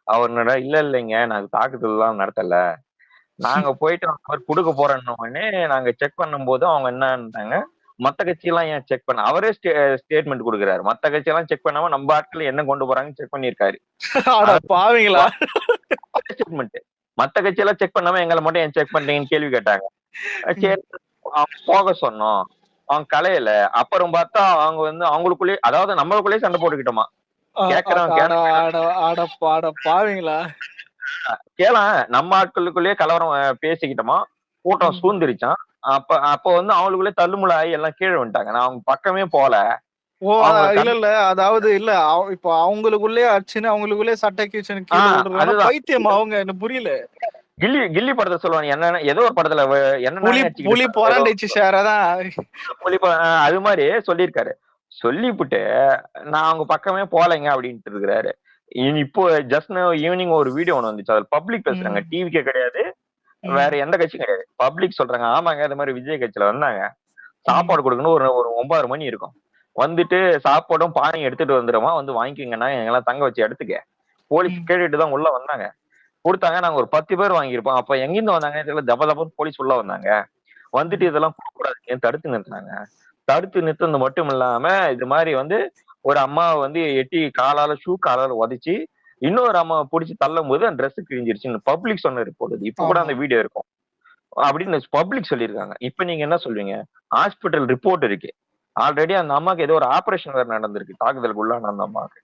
Speaker 5: அவர் இல்ல இல்லைங்க நாங்க தாக்குதல் எல்லாம் நடத்தல, நாங்க போயிட்டு அவங்க கொடுக்க போறோம்னு நாங்க செக் பண்ணும் போது அவங்க என்னன்னாங்க, மத்த கட்சி எல்லாம் ஏன் செக் பண்ண, அவரே ஸ்டேட்மெண்ட் கொடுக்குறாரு, மத்த கட்சி எல்லாம் செக் பண்ணாம நம்ம ஆட்கள் என்ன கொண்டு போறாங்கன்னு செக் பண்ணிருக்காரு. ஸ்டேட்மெண்ட், மத்த கட்சி எல்லாம் செக் பண்ணாம எங்களை மட்டும் ஏன் செக் பண்றீங்கன்னு கேள்வி கேட்டாங்க. சரி அவங்க போக சொன்னோம், அவங்க கலையில. அப்புறம் பார்த்தா அவங்க வந்து அவங்களுக்குள்ளேயே, அதாவது நம்மளுக்குள்ளேயே சண்டை போட்டுக்கிட்டோமா. கேக்குறவன்
Speaker 1: அட
Speaker 5: கேட்க
Speaker 1: அட அட அட பாவீங்களா?
Speaker 5: கேளேன், நம்ம ஆட்களுக்குள்ளேயே கலவரம் பேசிக்கிட்டோமா, கூட்டம்
Speaker 1: ம்.
Speaker 5: சூழ்ந்துருச்சான். அப்ப வந்து அவங்களுக்குள்ளே தள்ளுமுள்ளாகி எல்லாம் கீழே வந்துட்டாங்க. நான் அவங்க பக்கமே போல.
Speaker 1: ஓ!
Speaker 5: அவங்க
Speaker 1: இல்ல,
Speaker 5: கண்
Speaker 1: இல்ல. அதாவது இல்ல. இப்போ அவங்களுக்குள்ளயே அடிச்சுன்னு, அவங்களுக்குள்ளயே சட்டை கிழிச்சுன்னு கீழ விழுறதுனா
Speaker 5: அதுதான்.
Speaker 1: பைத்தியமா அவங்க? எனக்கு புரியல.
Speaker 5: கில்லி கில்லி படத்தை சொல்லுவாங்க. என்ன ஏதோ ஒரு படத்துல என்ன
Speaker 1: புலி
Speaker 5: நானே அடிச்சுக்கிட்டு
Speaker 1: புலி
Speaker 5: ஏதோ
Speaker 1: பொறாண்டிச்சு ஷேர் அதான்.
Speaker 5: அது மாதிரி சொல்லியிருக்காரு. சொல்லிப்புட்டு நான் அவங்க பக்கமே போலைங்க அப்படின்ட்டு இருக்கிறாரு. இப்போ ஜஸ்ட் ஈவினிங் ஒரு வீடியோ ஒண்ணு வந்துச்சு. அதுல பப்ளிக் பேசுறாங்க.
Speaker 1: ம்.
Speaker 5: டிவிக்கே கிடையாது, வேற
Speaker 1: ம்.
Speaker 5: எந்த கட்சியும் கிடையாது. பப்ளிக் சொல்றாங்க, ஆமாங்க இந்த மாதிரி விஜய் கட்சியில வந்தாங்க.
Speaker 1: ம்.
Speaker 5: சாப்பாடு கொடுக்கணும். ஒரு ஒரு 9 மணி இருக்கும். வந்துட்டு சாப்பாடும் பானையும் எடுத்துட்டு வந்துருமா, வந்து வாங்கிக்கோங்கன்னா எங்கெல்லாம் தங்க வச்சு எடுத்துக்க. போலீஸ்
Speaker 1: ம்.
Speaker 5: கேட்டுட்டு தான் உள்ள வந்தாங்க. கொடுத்தாங்க. நாங்க ஒரு 10 பேர் வாங்கியிருப்போம். அப்ப எங்கிருந்து வந்தாங்க தெரியல. தப தபன்னு போலீஸ் உள்ள வந்தாங்க. வந்துட்டு
Speaker 1: ம்.
Speaker 5: இதெல்லாம் கொடுக்கக்கூடாதுன்னு தடுத்து நிறுத்தினாங்க. தடுத்து நிறுத்தினது மட்டும் இல்லாம, இது மாதிரி வந்து ஒரு அம்மாவை வந்து எட்டி காலால உதைச்சு, இன்னொரு அம்மாவை புடிச்சு தள்ளும்போது அந்த ட்ரெஸ் கிழிஞ்சிருச்சுன்னு பப்ளிக் சொன்ன ரிப்போர்ட் இது. இப்ப கூட
Speaker 1: ஆமா.
Speaker 5: அந்த வீடியோ இருக்கும். அப்படின்னு பப்ளிக் சொல்லியிருக்காங்க. இப்ப நீங்க என்ன சொல்வீங்க? ஹாஸ்பிட்டல் ரிப்போர்ட் இருக்கு. ஆல்ரெடி அந்த அம்மாக்கு ஏதோ ஒரு ஆபரேஷன் வேற நடந்திருக்கு. தாக்குதலுக்கு உள்ளான அந்த அம்மாக்கு.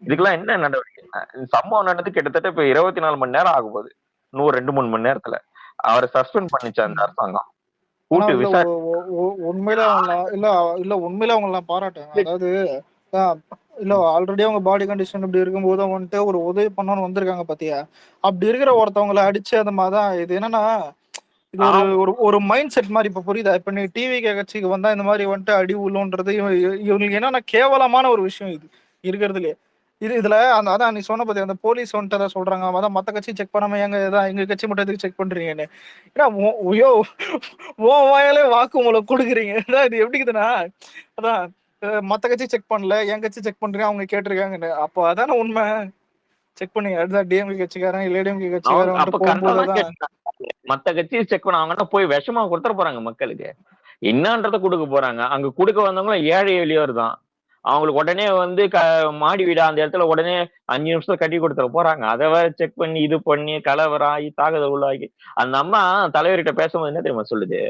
Speaker 1: ம்.
Speaker 5: இதுக்கெல்லாம் என்ன நடவடிக்கை? சம்பவம் நடந்து கிட்டத்தட்ட இப்ப 24 மணி நேரம் ஆக போகுது. இன்னும் 2, 3 மணி நேரத்துல. அவரை சஸ்பெண்ட் பண்ணிச்சு அந்த
Speaker 1: ம்.
Speaker 5: அரசாங்கம்.
Speaker 1: ஆனா
Speaker 5: கூட்டு
Speaker 1: இல்ல
Speaker 5: விசாரி
Speaker 1: உண்மையிலே அவங்கலாம் இல்ல இல்ல உண்மையிலே அவங்கள பாராட்டுவேன். அதாவது அ இல்ல ஆல்ரெடி அவங்க பாடி கண்டிஷன் இப்படி இருக்கும்போது வந்துட்டு ஒரு உதவி பண்ணணும்னு வந்திருக்காங்க பாத்தியா? அப்படி இருக்கிற ஒருத்தவங்கள அடிச்சு அந்த மாரி தான் இது என்னன்னா, இது ஒரு
Speaker 5: அவங்க
Speaker 1: ஒரு ஒரு மைண்ட் செட் மாரி இப்ப புரியுதா? இப்ப நீ டிவிகே கட்சிக்கு வந்தா இந்த மாரி வந்துட்டு அடி உழுன்றது இவங்களுக்கு என்னன்னா கேவலமான ஒரு விஷயம் இது. இருக்கிறதுலயே. இதுல அதான் நீ சொன்ன பாத்தியா, அந்த போலீஸ் வந்துட்டு அதான் சொல்றாங்க. அதான் மத்த கட்சி செக் பண்ணாம எங்க கட்சி மட்டும் எதுக்கு செக் பண்றீங்கன்னு. ஏன்னா யோவ் உன் வாயாலே வாக்குமூலம் குடுக்குறீங்க. அதான் இது எப்படிக்குதுன்னா, அதான் மத்த கட்சி செக் பண்ணல, என் கட்சி செக் பண்றேன் அவங்க கேட்டிருக்காங்கன்னு. அப்ப அதானே உண்மை. செக் பண்ணீங்க. அதுதான் டிஎம்கே கட்சிக்காரன், இல்ல ஏடிஎம்கே கட்சிக்காரன்
Speaker 5: அப்ப
Speaker 1: வந்துட்டு
Speaker 5: கரெக்டா
Speaker 1: போகும்போது
Speaker 5: தான்
Speaker 1: அதான்
Speaker 5: கேட்டாங்க. மத்த கட்சியை செக் பண்ணாங்கன்னா போய் விஷமா கொடுத்துட போறாங்க மக்களுக்கு. என்னன்றத கொடுக்க போறாங்க. அங்க கொடுக்க வந்தவங்களும் ஏழை எளியோர் தான். அவங்களுக்கு உடனே வந்து மாடி வீடா அந்த இடத்துல உடனே 5 நிமிஷத்துல கட்டி கொடுத்துட போறாங்க. அதை வேற செக் பண்ணி இது பண்ணி கலவரம் ஆகி தாக்குதல் உள்ளாகி அந்த அம்மா தலைவர்கிட்ட பேசும்போது என்ன தெரியுமா சொல்லுது?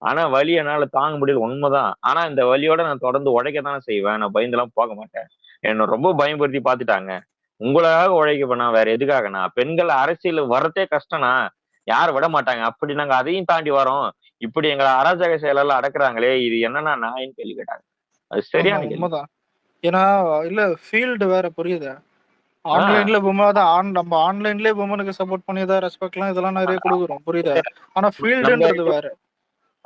Speaker 5: ஆனா வலி என்னால தாங்க முடியல, உண்மைதான். ஆனா இந்த வலியோட நான் தொடர்ந்து உழைக்கத்தானே செய்வேன். நான் பயந்துலாம் போக மாட்டேன். என்ன ரொம்ப பயன்படுத்தி பாத்துட்டாங்க. உங்களுக்காக உழைக்கப்ப வேற எதுக்காகண்ணா? பெண்கள் அரசியல் வர்றதே கஷ்டம்னா. யாரும் விட மாட்டாங்க. அப்படி நாங்க அதையும் தாண்டி வரோம். இப்படி எங்களை அராஜக செயலெல்லாம் அடக்குறாங்களே, இது என்னன்னா நாயின்னு கேள்வி கேட்டாங்க. அது
Speaker 1: ஆமா
Speaker 5: சரியான கேள்வி.
Speaker 1: உண்மைதான். ஏன்னா இல்ல ஃபீல்டு வேற புரியுதா?
Speaker 5: ஆஹ்
Speaker 1: ஆன்லைன்ல தான் நம்ம ஆன்லைன்லயே விமனுக்கு சப்போர்ட் பண்ணி தான் ரெஸ்பெக்ட்லாம் இதெல்லாம் நிறைய குடுக்குறோம். புரியுதா? ஆனா
Speaker 5: நம்ம
Speaker 1: ஃபீல்டுன்றது வேற.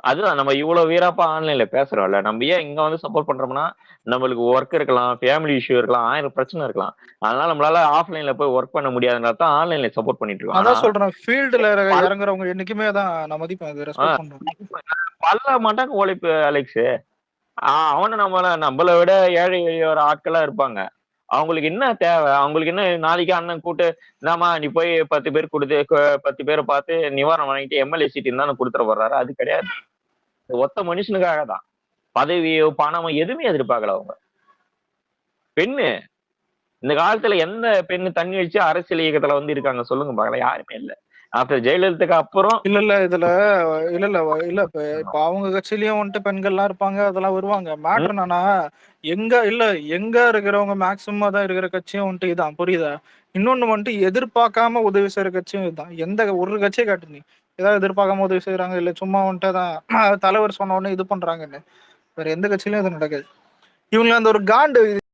Speaker 5: அதுதான் நம்ம இவ்வளவு வீராப்பா ஆன்லைன்ல பேசுறோம்ல. நம்ம ஏன் இங்க வந்து சப்போர்ட் பண்றோம்னா, நம்மளுக்கு ஒர்க் இருக்கலாம், ஃபேமிலி இஷ்யூ இருக்கலாம், 1000 பிரச்சனை இருக்கலாம். அதனால நம்மளால ஆஃப்லைன்ல போய் ஒர்க் பண்ண முடியாதனால தான் ஆன்லைன்ல சப்போர்ட் பண்ணிட்டு இருக்கோம். ஆனா
Speaker 1: அதான் சொல்றேன். ஃபீல்டுல
Speaker 5: பல
Speaker 1: இறங்குறவங்க என்னைக்குமே தான் நான் மதிப்பேன். அது ரெஸ்பெக்ட்
Speaker 5: ஆஹ்
Speaker 1: பண்றேன்.
Speaker 5: பல மடங்கு உழைப்பு அலெக்ஸ். அவனு நம்மள விட ஏழை எளிய ஒரு ஆட்களா இருப்பாங்க. அவங்களுக்கு என்ன தேவை? அவங்களுக்கு என்ன நாளைக்கு அண்ணன் கூட்டு, இந்தாம்மா நீ போய் 10 பேர் குடுத்து 10 பேரை பார்த்து நிவாரணம் வாங்கிட்டு எம்எல்ஏ சீட் இருந்தாலும் குடுத்துற போறாரு. அது கிடையாது. ஒத்த மனுஷனுக்காக தான். பதவியோ, பணமோ எதுவுமே எதிர்பார்க்கல அவங்க. பெண்ணு இந்த காலத்துல எந்த பெண்ணு தண்ணி அடிச்சு அரசியல் இயக்கத்துல வந்து இருக்காங்க சொல்லுங்க பார்க்கலாம். யாருமே இல்ல. ஆஃப்டர் ஜெயலலிதாக்கு அப்புறம்
Speaker 1: இல்ல இதுல இல்ல இப்ப இப்ப அவங்க கட்சியிலயும் வந்துட்டு பெண்கள்லாம் இருப்பாங்க. அதெல்லாம் வருவாங்க. மேட்டர்
Speaker 5: ம்,
Speaker 1: என்னன்னா, எங்க இருக்கிறவங்க மேக்ஸிமம் தான் இருக்கிற கட்சியும் வந்துட்டு இதான். புரியுதா? இன்னொன்னு வந்துட்டு எதிர்பார்க்காம உதவி செய்யற கட்சியும் இதுதான். எந்த ஒரு கட்சியை காட்டு நீ. ஏதாவது எதிர்பார்க்காம உதவி செய்யறாங்க. இல்ல சும்மா வந்துட்டு அதான் தலைவர் சொன்ன உடனே இது பண்றாங்கன்னு. வேற எந்த கட்சியிலயும் இது நடக்காது. இவங்க அந்த ஒரு காண்டு